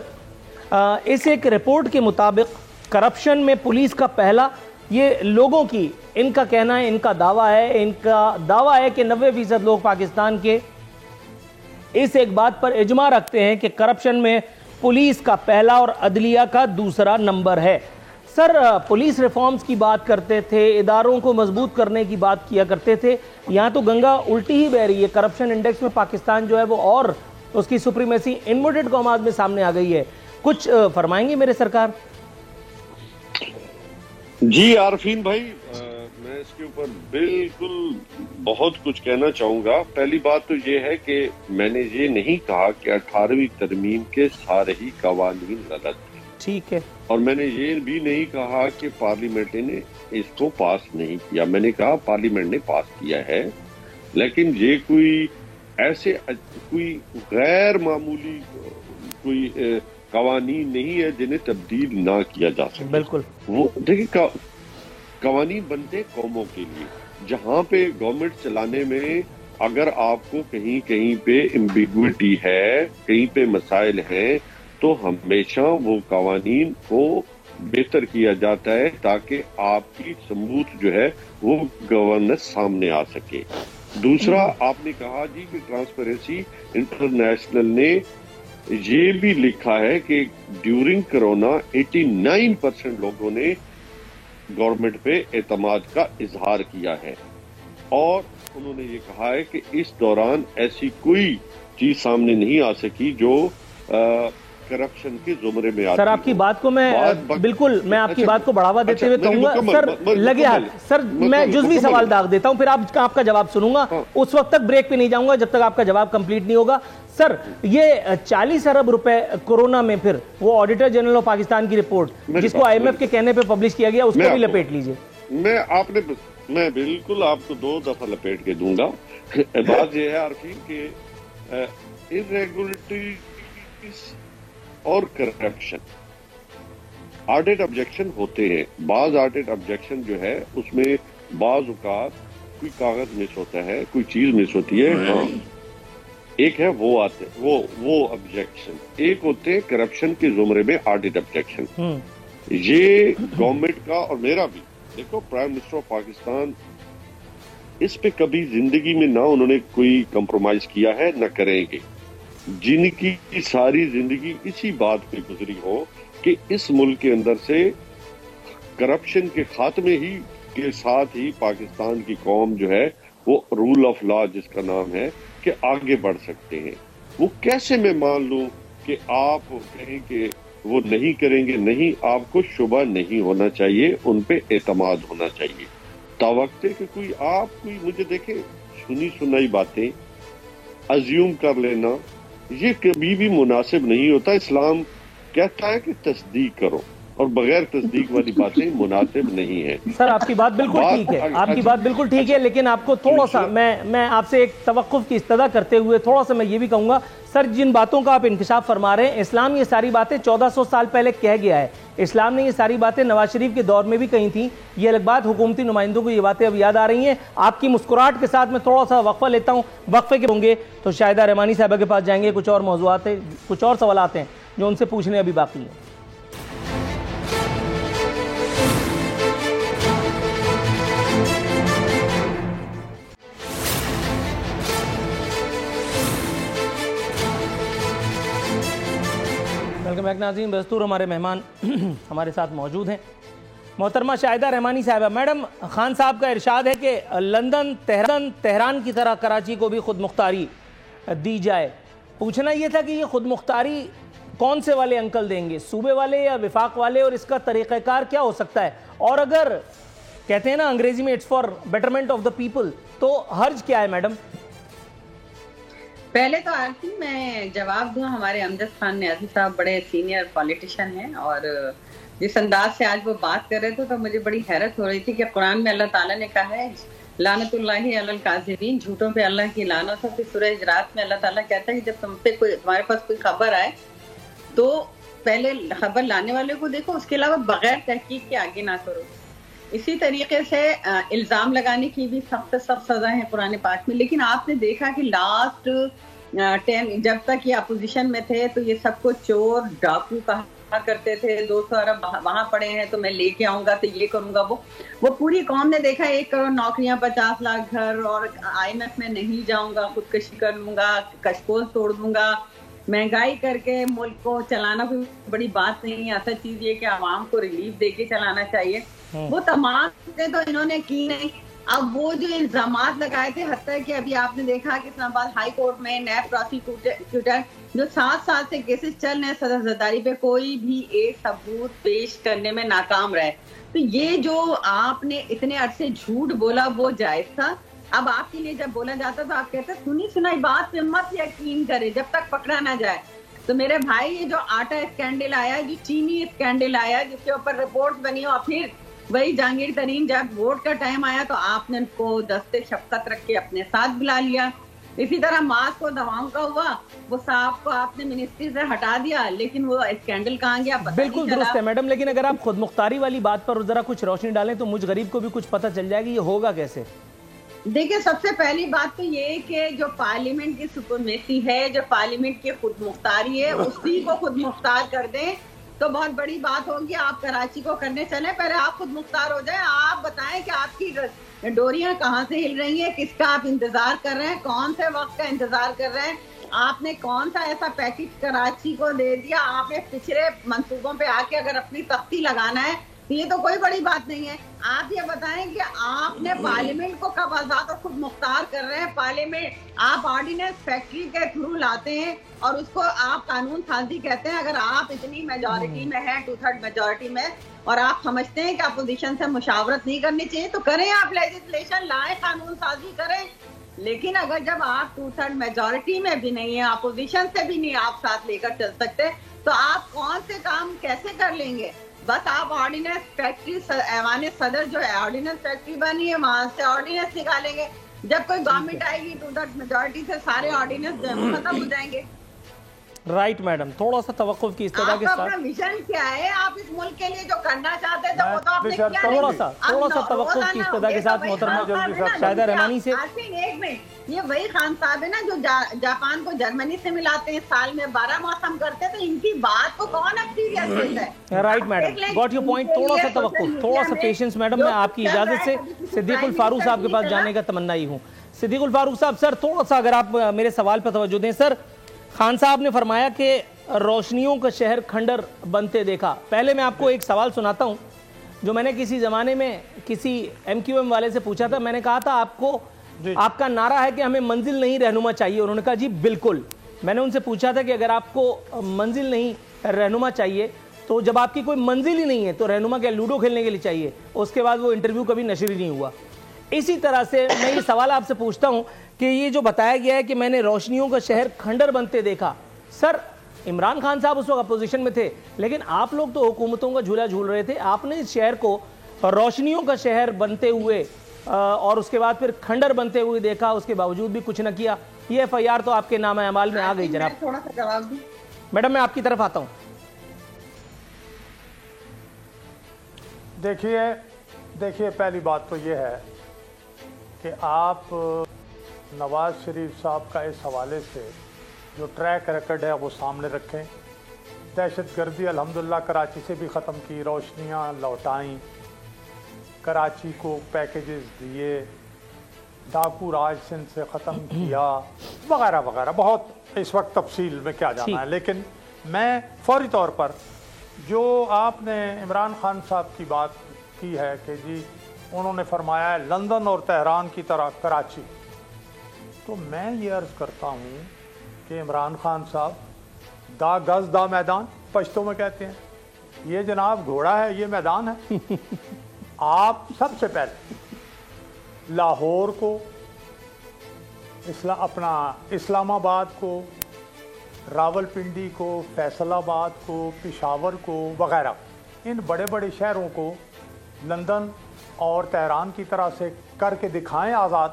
اس ایک رپورٹ کے مطابق کرپشن میں پولیس کا پہلا، یہ لوگوں کی ان کا کہنا ہے، ان کا دعویٰ ہے کہ 90% لوگ پاکستان کے اس ایک بات پر اجماع رکھتے ہیں کہ کرپشن میں پولیس کا پہلا اور عدلیہ کا دوسرا نمبر ہے. سر پولیس ریفارمز کی بات کرتے تھے، اداروں کو مضبوط کرنے کی بات کیا کرتے تھے، یہاں تو گنگا الٹی ہی بہ رہی ہے. کرپشن انڈیکس میں پاکستان جو ہے وہ اور اس کی سپریمیسی انورٹڈ کاماز میں سامنے آ گئی ہے. کچھ فرمائیں گے میرے سرکار؟ جی عارفین بھائی، میں اس کے اوپر بالکل بہت کچھ کہنا چاہوں گا. پہلی بات تو یہ ہے کہ میں نے یہ نہیں کہا کہ 18ویں ترمیم کے سارے ہی قوانین غلط ہیں، ٹھیک ہے، اور میں نے یہ بھی نہیں کہا کہ پارلیمنٹ نے اس کو پاس نہیں کیا. میں نے کہا پارلیمنٹ نے پاس کیا ہے، لیکن یہ کوئی غیر معمولی کوئی قوانین نہیں ہے جنہیں تبدیل نہ کیا جا سکے. بالکل. وہ دیکھیں، قوانین بنتے قوموں کے لیے. جہاں پہ گورنمنٹ چلانے میں اگر آپ کو کہیں پہ ایمبیگوٹی ہے، کہیں پہ مسائل ہیں، تو ہمیشہ وہ قوانین کو بہتر کیا جاتا ہے تاکہ آپ کی ثبوت جو ہے وہ گورننس سامنے آ سکے. دوسرا آپ نے کہا جی کہ ٹرانسپیرنسی انٹرنیشنل نے یہ بھی لکھا ہے کہ ڈیورنگ کرونا 89% لوگوں نے گورنمنٹ پہ اعتماد کا اظہار کیا ہے، اور انہوں نے یہ کہا ہے کہ اس دوران ایسی کوئی چیز سامنے نہیں آ سکی جو کرپشن کے زمرے میں آتی. سر آپ کی بات کو میں بالکل، میں آپ کی بات کو بڑھاوا دیتے ہوئے کہوں گا سر، لگے ہاتھ سر، میں جزوی سوال داغ دیتا ہوں، پھر آپ کا جواب سنوں گا. اس وقت تک بریک پہ نہیں جاؤں گا جب تک آپ کا جواب کمپلیٹ نہیں ہوگا. سر یہ 40 ارب روپے کورونا میں، پھر وہ آڈیٹر جنرل آف پاکستان کی رپورٹ جس کو IMF کے کہنے پہ پبلش کیا گیا، اس کو بھی لپیٹ لیجئے. میں بالکل آپ کو 2 دفعہ لپیٹ کے دوں گا. بات یہ ہے عارفین کہ irregularities اور کرپشن، آڈٹ آبجیکشن ہوتے ہیں. بعض آڈٹ آبجیکشن جو ہے اس میں بعض اوقات کوئی کاغذ مس ہوتا ہے، کوئی چیز مس ہوتی ہے. ہاں، ایک ہے وہ آبجیکشن، ایک ہوتے ہیں کرپشن کے زمرے میں آڈٹ آبجیکشن. یہ گورنمنٹ کا اور میرا بھی، دیکھو پرائم منسٹر آف پاکستان اس پہ کبھی زندگی میں نہ انہوں نے کوئی کمپرومائز کیا ہے، نہ کریں گے. جن کی ساری زندگی اسی بات پہ گزری ہو کہ اس ملک کے اندر سے کرپشن کے خاتمے ہی کے ساتھ ہی پاکستان کی قوم جو ہے وہ رول آف لا جس کا نام ہے کہ آگے بڑھ سکتے ہیں. وہ کیسے میں مان لوں کہ آپ کہیں کہ وہ نہیں کریں گے؟ نہیں، آپ کو شبہ نہیں ہونا چاہیے، ان پہ اعتماد ہونا چاہیے. توقع کہ کوئی مجھے دیکھے سنی سنائی باتیں ازیوم کر لینا، یہ کبھی بھی مناسب نہیں ہوتا. اسلام کہتا ہے کہ تصدیق کرو. اور بغیر تصدیق والی باتیں مناسب نہیں ہیں. سر آپ کی بات بالکل ٹھیک ہے، آپ کی بات بالکل ٹھیک ہے، لیکن آپ کو تھوڑا سا میں آپ سے ایک توقف کی استدعا کرتے ہوئے تھوڑا سا میں یہ بھی کہوں گا سر، جن باتوں کا آپ انکشاف فرما رہے ہیں، اسلام یہ ساری باتیں 1400 سال پہلے کہہ گیا ہے. اسلام نے یہ ساری باتیں نواز شریف کے دور میں بھی کہی تھیں. یہ الگ بات حکومتی نمائندوں کو یہ باتیں اب یاد آ رہی ہیں. آپ کی مسکراہٹ کے ساتھ میں تھوڑا سا وقفہ لیتا ہوں، وقفے کے ہوں گے تو شاہدہ رحمانی صاحبہ کے پاس جائیں گے. کچھ اور موضوعات ہیں، کچھ اور سوالات ہیں جو ان سے پوچھنے ابھی باقی ہیں. ویلکم بیک ناظرین، بدستور ہمارے مہمان ہمارے ساتھ موجود ہیں. محترمہ شاہدہ رحمانی صاحبہ، میڈم خان صاحب کا ارشاد ہے کہ لندن تہران کی طرح کراچی کو بھی خود مختاری دی جائے. پوچھنا یہ تھا کہ یہ خود مختاری کون سے والے انکل دیں گے، صوبے والے یا وفاق والے، اور اس کا طریقہ کار کیا ہو سکتا ہے؟ اور اگر کہتے ہیں نا انگریزی میں it's for betterment of the people, تو حرج کیا ہے میڈم؟ پہلے تو آرتی میں جواب دوں. ہمارے امجد خان نیازی صاحب بڑے سینئر پولیٹیشین ہیں، اور جس انداز سے آج وہ بات کر رہے تھے تو مجھے بڑی حیرت ہو رہی تھی کہ قرآن میں اللہ تعالیٰ نے کہا ہے لعنت اللہ علی الکاذبین، جھوٹوں پہ اللہ کی لعنت ہو. پھر سورہ حجرات میں اللہ تعالیٰ کہتا ہے کہ جب تمہارے پاس کوئی خبر آئے تو پہلے خبر لانے والے کو دیکھو، اس کے علاوہ بغیر تحقیق کے آگے نہ کرو. اسی طریقے سے الزام لگانے کی بھی سخت سزا ہے قرآن پاک میں. لیکن آپ نے دیکھا کہ لاسٹ 10 جب تک یہ اپوزیشن میں تھے تو یہ سب کو چور ڈاکو کہا کرتے تھے. 200 ارب وہاں پڑے ہیں تو میں لے کے آؤں گا، تو یہ کروں گا. وہ پوری قوم نے دیکھا 1 کروڑ نوکریاں، 50 لاکھ گھر، اور IMF میں نہیں جاؤں گا، خودکشی کر لوں گا، کشکول توڑ دوں گا. مہنگائی کر کے ملک کو چلانا کوئی بڑی بات نہیں ہے. اصل چیز یہ کہ عوام کو ریلیف دے کے چلانا چاہیے. وہ تمام چیزیں تو انہوں نے کی نہیں. اب وہ جو الزامات لگائے تھے، حتیٰ کہ ابھی آپ نے دیکھا کہ اسلام آباد ہائی کورٹ میں نیب پروسیکیوٹر جو 7 سال سے کیسز چل رہے ہیں صدر زرداری پہ، کوئی بھی ایک ثبوت پیش کرنے میں ناکام رہے. تو یہ جو آپ نے اتنے عرصے جھوٹ بولا وہ جائز تھا. اب آپ کے لیے جب بولا جاتا تو آپ کہتے سنی سنائی بات پہ مت یقین کرے جب تک پکڑا نہ جائے. تو میرے بھائی یہ جو آٹا اسکینڈل آیا، جو چینی اسکینڈل آیا، جس کے اوپر رپورٹ بنی، اور پھر وہی جہانگیر ترین جب ووٹ کا ٹائم آیا تو آپ نے ان کو دستے شفقت رکھ کے اپنے ساتھ بلا لیا. اسی طرح ماسک و دواؤں کا ہوا، وہ صاحب کو آپ نے منسٹری سے ہٹا دیا، لیکن وہ اسکینڈل کہاں گیا پتہ نہیں چلا. بالکل درست ہے میڈم، لیکن اگر آپ خود مختاری والی بات پر ذرا کچھ روشنی ڈالیں تو مجھ غریب کو بھی کچھ پتہ چل جائے گی یہ ہوگا کیسے. دیکھیں، سب سے پہلی بات تو یہ کہ جو پارلیمنٹ کی سپرمیسی ہے، جو پارلیمنٹ کی خود مختاری ہے، اسی کو خود مختار کر دیں تو بہت بڑی بات ہوگی. آپ کراچی کو کرنے چلیں، پہلے آپ خود مختار ہو جائیں. آپ بتائیں کہ آپ کی ڈوریاں کہاں سے ہل رہی ہیں، کس کا آپ انتظار کر رہے ہیں، کون سے وقت کا انتظار کر رہے ہیں. آپ نے کون سا ایسا پیکج کراچی کو دے دیا. آپ نے پچھلے منصوبوں پہ آ کے اگر اپنی تختی لگانا ہے تو یہ تو کوئی بڑی بات نہیں ہے. آپ یہ بتائیں کہ آپ نے پارلیمنٹ کو کب آزاد اور خود مختار کر رہے ہیں. پارلیمنٹ آپ آرڈیننس فیکٹری کے تھرو لاتے ہیں اور اس کو آپ قانون سازی کہتے ہیں. اگر آپ اتنی میجورٹی میں ہیں، 2/3 میجورٹی میں، اور آپ سمجھتے ہیں کہ اپوزیشن سے مشاورت نہیں کرنی چاہیے تو کریں، آپ لیجسلیشن لائیں، قانون سازی کریں. لیکن اگر جب آپ 2/3 میجورٹی میں بھی نہیں ہیں، اپوزیشن سے بھی نہیں آپ ساتھ لے کر چل سکتے، تو آپ کون سے کام کیسے کر لیں گے. بس آپ آرڈیننس فیکٹری، ایوان صدر جو ہے آرڈیننس فیکٹری بنی ہے، وہاں سے آرڈیننس نکالیں گے. جب کوئی گورنمنٹ آئے گی 2/3 میجورٹی سے سارے آرڈیننس ختم ہو جائیں گے. رائٹ میڈم، تھوڑا سا توقف کی استدعا کے ساتھ. آپ کا ویژن کیا ہے؟ آپ اس ملک کے لیے جو کرنا چاہتے تھے وہ تو آپ نے کیا نہیں. تھوڑا سا توقف کی استدعا کے ساتھ محترمہ شاہدہ رحمانی سے. ایک منٹ، یہ وہی خان صاحب ہے نا جو جاپان کو جرمنی سے ملاتے ہیں، سال میں 12 موسم کرتے، تو ان کی بات کو کون اب سیریس لیتا ہے؟ Right madam, got your point. تھوڑا سا توقف، تھوڑا سا پیشنس میڈم. میں آپ کی اجازت سے صدیق الفاروق صاحب کے پاس جانے کا تمنائی ہوں. صدیق الفاروق صاحب، سر تھوڑا سا اگر آپ میرے سوال پر توجہ دیں. سر، خان صاحب نے فرمایا کہ روشنیوں کا شہر کھنڈر بنتے دیکھا. پہلے میں آپ کو ایک سوال سناتا ہوں جو میں نے کسی زمانے میں کسی MQM والے سے پوچھا تھا. میں نے کہا تھا آپ کا نعرہ ہے کہ ہمیں منزل نہیں رہنما چاہیے. انہوں نے کہا جی بالکل. میں نے ان سے پوچھا تھا کہ اگر آپ کو منزل نہیں رہنما چاہیے تو جب آپ کی کوئی منزل ہی نہیں ہے تو رہنما کیا لوڈو کھیلنے کے لیے چاہیے؟ اس کے بعد وہ انٹرویو کبھی نشر ہی نہیں ہوا. اسی طرح سے میں یہ سوال آپ سے پوچھتا ہوں کہ یہ جو بتایا گیا ہے کہ میں نے روشنیوں کا شہر کھنڈر بنتے دیکھا، سر عمران خان صاحب اس وقت اپوزیشن میں تھے، لیکن آپ لوگ تو حکومتوں کا جھولا جھول رہے تھے. آپ نے اس شہر کو روشنیوں کا شہر بنتے ہوئے اور اس کے بعد پھر کھنڈر بنتے ہوئے دیکھا، اس کے باوجود بھی کچھ نہ کیا. یہ ایف آئی آر تو آپ کے نامہ اعمال میں آ گئی. جناب تھوڑا سا جواب دوں. میڈم میں آپ کی طرف آتا ہوں. دیکھیے پہلی بات تو یہ ہے کہ آپ نواز شریف صاحب کا اس حوالے سے جو ٹریک ریکارڈ ہے وہ سامنے رکھیں. دہشت گردی الحمدللہ کراچی سے بھی ختم کی، روشنیاں لوٹائیں، کراچی کو پیکیجز دیے، ڈاکو راج سندھ سے ختم کیا، وغیرہ وغیرہ. بہت اس وقت تفصیل میں کیا جانا ہے، لیکن میں فوری طور پر جو آپ نے عمران خان صاحب کی بات کی ہے کہ جی انہوں نے فرمایا ہے لندن اور تہران کی طرح کراچی، تو میں یہ عرض کرتا ہوں کہ عمران خان صاحب دا گز دا میدان پشتوں میں کہتے ہیں، یہ جناب گھوڑا ہے، یہ میدان ہے. آپ سب سے پہلے لاہور کو، اپنا اسلام آباد کو، راول پنڈی کو، فیصل آباد کو، پشاور کو وغیرہ ان بڑے بڑے شہروں کو لندن اور تہران کی طرح سے کر کے دکھائیں آزاد،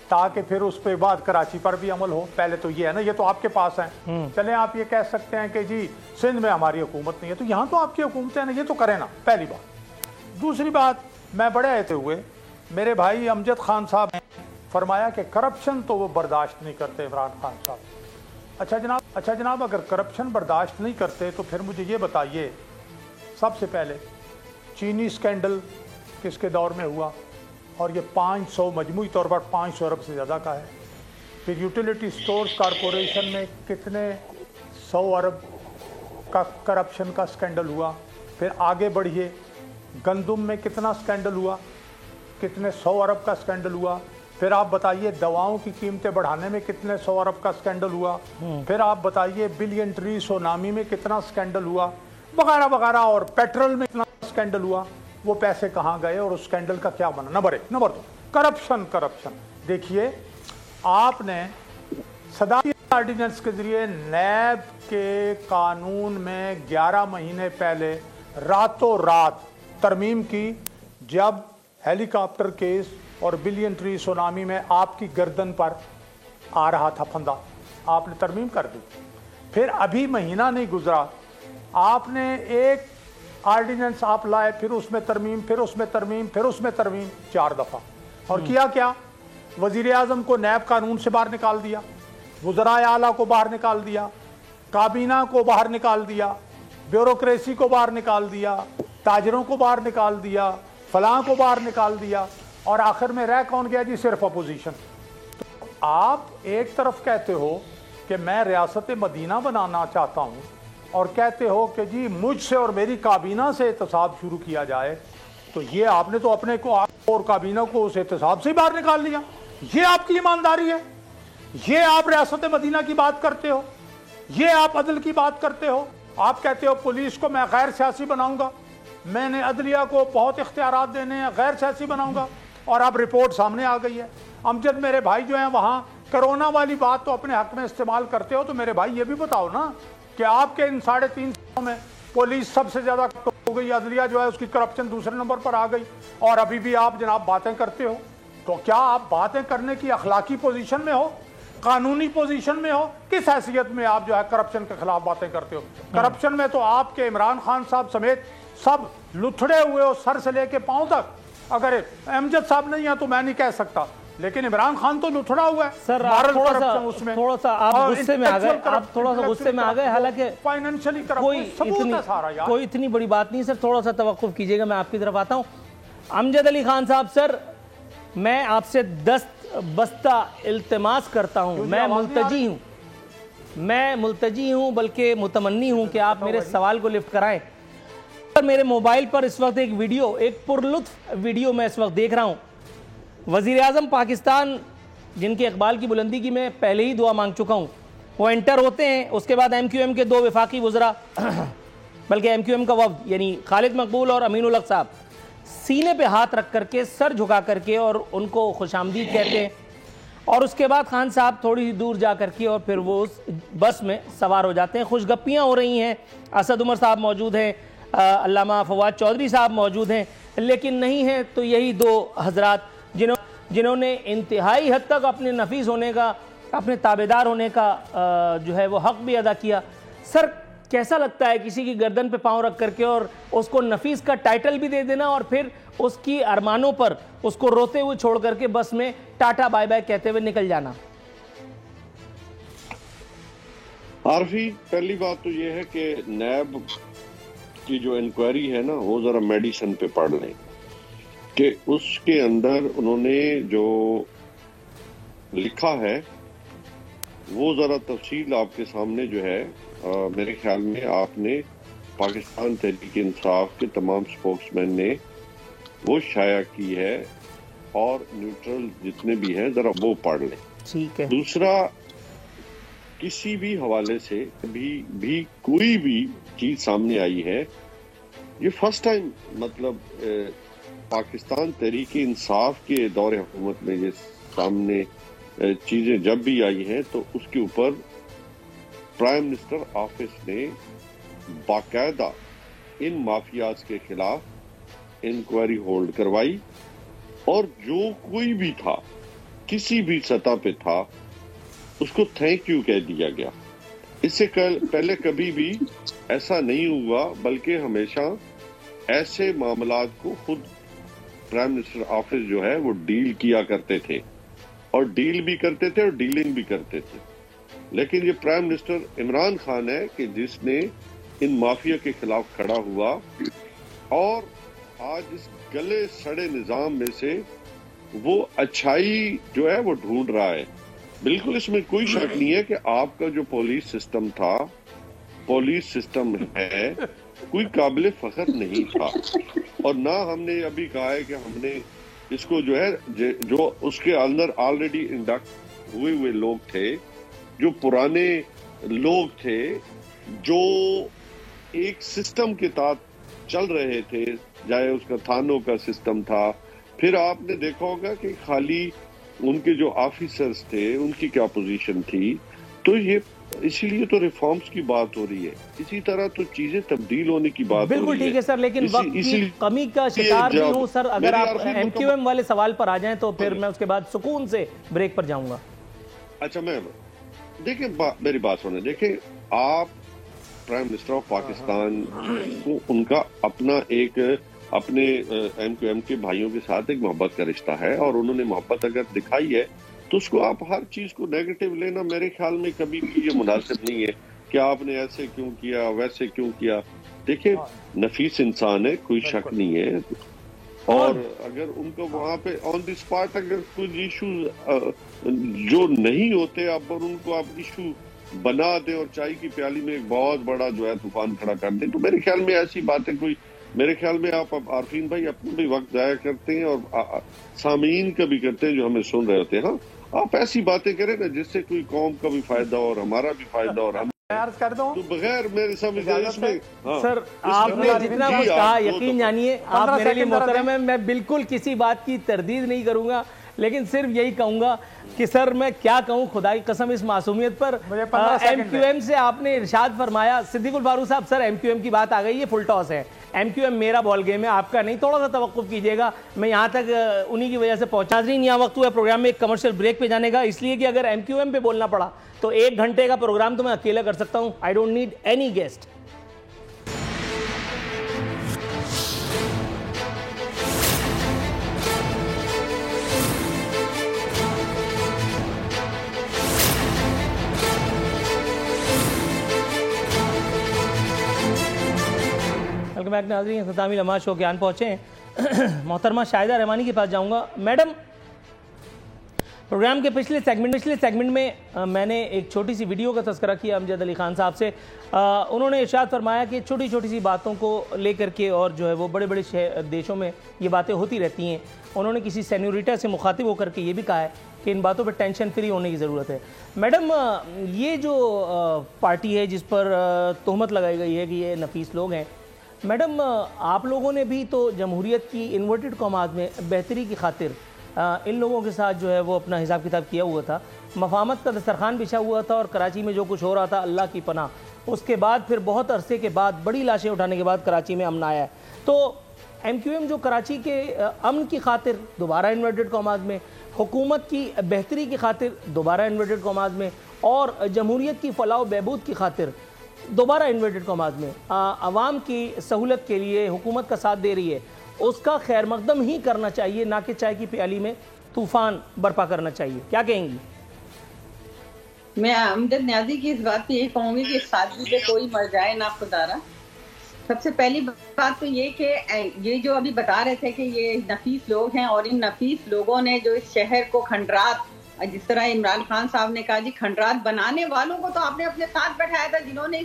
تاکہ پھر اس پہ بعد کراچی پر بھی عمل ہو. پہلے تو یہ ہے نا، یہ تو آپ کے پاس ہیں. چلیں آپ یہ کہہ سکتے ہیں کہ جی سندھ میں ہماری حکومت نہیں ہے، تو یہاں تو آپ کی حکومت ہے نا، یہ تو کریں نا، پہلی بات. دوسری بات، میں بڑے آتے ہوئے میرے بھائی امجد خان صاحب نے فرمایا کہ کرپشن تو وہ برداشت نہیں کرتے عمران خان صاحب. اچھا جناب اگر کرپشن برداشت نہیں کرتے تو پھر مجھے یہ بتائیے، سب سے پہلے چینی سکینڈل کس کے دور میں ہوا اور یہ 500 مجموعی طور پر 500 ارب سے زیادہ کا ہے. پھر یوٹیلیٹی سٹورز کارپوریشن میں کتنے 100 ارب کا کرپشن کا سکینڈل ہوا. پھر آگے بڑھیے، گندم میں کتنا سکینڈل ہوا، کتنے 100 ارب کا سکینڈل ہوا. پھر آپ بتائیے دواؤں کی قیمتیں بڑھانے میں کتنے 100 ارب کا سکینڈل ہوا. پھر آپ بتائیے بلین ٹری سونامی میں کتنا سکینڈل ہوا، وغیرہ وغیرہ. اور پیٹرول میں کتنا سکینڈل ہوا، وہ پیسے کہاں گئے اور اس سکینڈل کا کیا بنا. نمبر 1. Number 2، corruption. دیکھیے آپ نے صدارتی آرڈیننس کے ذریعے نیب کے قانون میں 11 مہینے پہلے راتوں رات ترمیم کی، جب ہیلی کاپٹر کیس اور بلین ٹری سونامی میں آپ کی گردن پر آ رہا تھا پھندا، آپ نے ترمیم کر دی. پھر ابھی مہینہ نہیں گزرا، آپ نے ایک آرڈیننس آپ لائے، پھر اس میں ترمیم، پھر اس میں ترمیم، پھر اس میں ترمیم، 4 دفعہ. اور کیا وزیر اعظم کو نیب قانون سے باہر نکال دیا، وزرائے اعلیٰ کو باہر نکال دیا، کابینہ کو باہر نکال دیا، بیوروکریسی کو باہر نکال دیا، تاجروں کو باہر نکال دیا، فلاں کو باہر نکال دیا، اور آخر میں رہ کون گیا جی؟ صرف اپوزیشن. تو آپ ایک طرف کہتے ہو کہ میں ریاست مدینہ بنانا چاہتا ہوں اور کہتے ہو کہ جی مجھ سے اور میری کابینہ سے احتساب شروع کیا جائے، تو یہ آپ نے تو اپنے کو اور کابینہ کو اس احتساب سے ہی باہر نکال لیا. یہ آپ کی ایمانداری ہے؟ یہ آپ ریاست مدینہ کی بات کرتے ہو؟ یہ آپ عدل کی بات کرتے ہو؟ آپ کہتے ہو پولیس کو میں غیر سیاسی بناؤں گا، میں نے عدلیہ کو بہت اختیارات دینے ہیں، غیر سیاسی بناؤں گا، اور اب رپورٹ سامنے آ گئی ہے. امجد میرے بھائی جو ہیں وہاں کرونا والی بات تو اپنے حق میں استعمال کرتے ہو، تو میرے بھائی یہ بھی بتاؤ نا کہ آپ کے ان 3.5 سالوں میں پولیس سب سے زیادہ ہو گئی، عدلیہ جو ہے اس کی کرپشن دوسرے نمبر پر آ گئی، اور ابھی بھی آپ جناب باتیں کرتے ہو. تو کیا آپ باتیں کرنے کی اخلاقی پوزیشن میں ہو، قانونی پوزیشن میں ہو؟ کس حیثیت میں آپ جو ہے کرپشن کے خلاف باتیں کرتے ہو؟ کرپشن میں تو آپ کے عمران خان صاحب سمیت سب لتھڑے ہوئے ہو، سر سے لے کے پاؤں تک. اگر امجد صاحب نہیں ہیں تو میں نہیں کہہ سکتا، لیکن عمران خان تو لتھڑا ہوا ہے. سر آپ تھوڑا سا آپ غصے میں آ گئے، حالانکہ فائنینشلی کوئی اتنی بڑی بات نہیں. سر تھوڑا سا توقف کیجئے گا، میں آپ کی طرف آتا ہوں. امجد علی خان صاحب، سر میں آپ سے دست بستہ التماس کرتا ہوں، میں ملتجی ہوں بلکہ متمنی ہوں کہ آپ میرے سوال کو لفٹ کرائیں. میرے موبائل پر اس وقت ایک پرلطف ویڈیو میں اس وقت دیکھ رہا ہوں. وزیر اعظم پاکستان، جن کے اقبال کی بلندی کی میں پہلے ہی دعا مانگ چکا ہوں، وہ انٹر ہوتے ہیں. اس کے بعد ایم کیو ایم کے 2 وفاقی وزراء، بلکہ ایم کیو ایم کا وفد، یعنی خالد مقبول اور امین الحق صاحب، سینے پہ ہاتھ رکھ کر کے، سر جھکا کر کے، اور ان کو خوش آمدید کہتے ہیں. اور اس کے بعد خان صاحب تھوڑی سی دور جا کر کے اور پھر وہ اس بس میں سوار ہو جاتے ہیں. خوش گپیاں ہو رہی ہیں, اسد عمر صاحب موجود ہیں, علامہ فواد چودھری صاحب موجود ہیں, لیکن نہیں ہیں تو یہی دو حضرات جنہوں نے انتہائی حد تک اپنے نفیس ہونے کا, اپنے تابعدار ہونے کا جو ہے وہ حق بھی ادا کیا. سر کیسا لگتا ہے کسی کی گردن پہ پاؤں رکھ کر کے اور اس کو نفیس کا ٹائٹل بھی دے دینا اور پھر اس کی ارمانوں پر اس کو روتے ہوئے چھوڑ کر کے بس میں ٹاٹا بائی بائی کہتے ہوئے نکل جانا؟ عارفی, پہلی بات تو یہ ہے کہ نیب کی جو انکوائری ہے نا وہ ذرا میڈیسن پہ پڑھ لیں کہ اس کے اندر انہوں نے جو لکھا ہے وہ ذرا تفصیل آپ کے سامنے جو ہے میرے خیال میں آپ نے پاکستان تحریک انصاف کے تمام سپوکس مین نے وہ شائع کی ہے اور نیوٹرل جتنے بھی ہیں ذرا وہ پڑھ لیں. ٹھیک ہے. دوسرا, کسی بھی حوالے سے بھی کوئی بھی چیز سامنے آئی ہے, یہ فرسٹ ٹائم مطلب پاکستان تحریک انصاف کے دور حکومت میں یہ سامنے چیزیں جب بھی آئی ہیں تو اس کے اوپر پرائم منسٹر آفس نے باقاعدہ ان مافیاز کے خلاف انکوائری ہولڈ کروائی اور جو کوئی بھی تھا کسی بھی سطح پہ تھا اس کو تھینک یو کہہ دیا گیا. اس سے پہلے کبھی بھی ایسا نہیں ہوا, بلکہ ہمیشہ ایسے معاملات کو خود پرائم منسٹر آفس جو ہے وہ ڈیل کیا کرتے تھے اور ڈیل بھی کرتے تھے اور ڈیلنگ بھی کرتے تھے. لیکن یہ پرائم منسٹر عمران خان ہے کہ جس نے ان مافیا کے خلاف کھڑا ہوا اور آج اس گلے سڑے نظام میں سے وہ اچھائی جو ہے وہ ڈھونڈ رہا ہے. بالکل اس میں کوئی شک نہیں ہے کہ آپ کا جو پولیس سسٹم تھا, پولیس سسٹم ہے, کوئی قابل فخر نہیں تھا. اور نہ ہم نے ابھی کہا ہے کہ ہم نے اس کو جو ہے جو اس کے اندر آلریڈی انڈکٹ ہوئے لوگ تھے, جو پرانے لوگ تھے, جو ایک سسٹم کے تحت چل رہے تھے, چاہے اس کا تھانوں کا سسٹم تھا. پھر آپ نے دیکھا ہوگا کہ خالی ان کے جو آفیسرز تھے ان کی کیا پوزیشن تھی. تو یہ اسی لیے تو ریفارمز کی بات ہو رہی ہے, اسی طرح تو چیزیں تبدیل ہونے کی بات ہو رہی ہے. بالکل ٹھیک ہے سر, لیکن وقت کی کمی کا شکار بھی ہوں سر. اگر آپ ایم کیو ایم والے سوال پر آ جائیں تو پھر میں اس کے بعد سکون سے بریک پر جاؤں گا. اچھا, میں دیکھیں میری بات سنیں. دیکھیں, آپ پرائم منسٹر آف پاکستان کو ان کا اپنا ایک اپنے ایم کیو ایم کے بھائیوں کے ساتھ ایک محبت کا رشتہ ہے اور انہوں نے محبت اگر دکھائی ہے تو اس کو آپ ہر چیز کو نیگیٹو لینا میرے خیال میں کبھی بھی یہ مناسب نہیں ہے کہ آپ نے ایسے کیوں کیا, ویسے کیوں کیا. دیکھیں, نفیس انسان ہے, کوئی شک نہیں ہے, اور اگر ان کو وہاں پہ آن دی اسپاٹ اگر کچھ ایشو جو نہیں ہوتے اب ان کو آپ ایشو بنا دیں اور چائے کی پیالی میں ایک بہت بڑا جو ہے طوفان کھڑا کر دیں, تو میرے خیال میں ایسی باتیں کوئی, میرے خیال میں آپ عارفین بھائی اپنا بھی وقت ضائع کرتے ہیں اور سامعین کا بھی کرتے ہیں جو ہمیں سن رہے ہوتے ہیں. ہاں, آپ ایسی باتیں کریں نا جس سے کوئی قوم کا بھی فائدہ اور ہمارا بھی فائدہ اور ہم کر دوں تو بغیر میرے سمجھ اس میں. سر آپ نے جتنا کچھ کہا یقین جانیے آپ میرے لیے محترم ہیں, میں بالکل کسی بات کی تردید نہیں کروں گا, لیکن صرف یہی کہوں گا کہ سر میں کیا کہوں خدا کی قسم اس معصومیت پر. ایم کیو ایم سے آپ نے ارشاد فرمایا, صدیق الفاروق صاحب سر ایم کیو ایم کی بات آ گئی, یہ فل ٹاس ہے. ایم کیو ایم میرا بال گیم ہے, آپ کا نہیں, تھوڑا سا توقف کیجئے گا, میں یہاں تک انہی کی وجہ سے پہنچا. ناظرین, یہاں وقت ہوا ہے پروگرام میں ایک کمرشل بریک پہ جانے کا, اس لیے کہ اگر ایم کیو ایم پہ بولنا پڑا تو 1 گھنٹے کا پروگرام تو میں اکیلا کر سکتا ہوں. I don't need any guest. Welcome back ناظرین, اختتامی لمحات شو کے آن پہنچے ہیں. محترمہ شاہدہ رحمانی کے پاس جاؤں گا. میڈم, پروگرام کے پچھلے سیگمنٹ میں میں نے ایک چھوٹی سی ویڈیو کا تذکرہ کیا امجد علی خان صاحب سے. انہوں نے ارشاد فرمایا کہ چھوٹی چھوٹی سی باتوں کو لے کر کے اور جو ہے وہ بڑے بڑے دیشوں میں یہ باتیں ہوتی رہتی ہیں. انہوں نے کسی سینیوریٹا سے مخاطب ہو کر کے یہ بھی کہا ہے کہ ان باتوں پہ ٹینشن فری ہونے کی ضرورت ہے. میڈم, یہ جو پارٹی ہے جس پر تہمت لگائی گئی ہے کہ یہ نفیس لوگ ہیں, میڈم آپ لوگوں نے بھی تو جمہوریت کی انورٹڈ کامات میں بہتری کی خاطر ان لوگوں کے ساتھ جو ہے وہ اپنا حساب کتاب کیا ہوا تھا، مفاہمت کا دسترخوان بچھا ہوا تھا، اور کراچی میں جو کچھ ہو رہا تھا اللہ کی پناہ، اس کے بعد پھر بہت عرصے کے بعد بڑی لاشیں اٹھانے کے بعد کراچی میں امن آیا ہے۔ تو ایم کیو ایم جو کراچی کے امن کی خاطر دوبارہ انورٹڈ کاماز میں، حکومت کی بہتری کی خاطر دوبارہ انورٹڈ کاماز میں، اور جمہوریت کی فلاح و بہبود کی خاطر دوبارہ انورٹڈ کاماز میں عوام کی سہولت کے لیے حکومت کا ساتھ دے رہی ہے، اس کا خیر مقدم ہی کرنا چاہیے، نہ کہ چائے کی پیالی میں طوفان برپا کرنا چاہیے۔ کیا کہیں گی؟ میں امجد نیازی کی اس بات پہ یہ کہوں گی کہ سادگی پہ کوئی مر جائے نہ خدارا۔ سب سے پہلی بات تو یہ کہ یہ جو ابھی بتا رہے تھے کہ یہ نفیس لوگ ہیں، اور ان نفیس لوگوں نے جو اس شہر کو کھنڈرات، جس طرح عمران خان صاحب نے کہا جی کھنڈرات بنانے والوں کو تو آپ نے اپنے ساتھ بیٹھایا تھا، جنہوں نے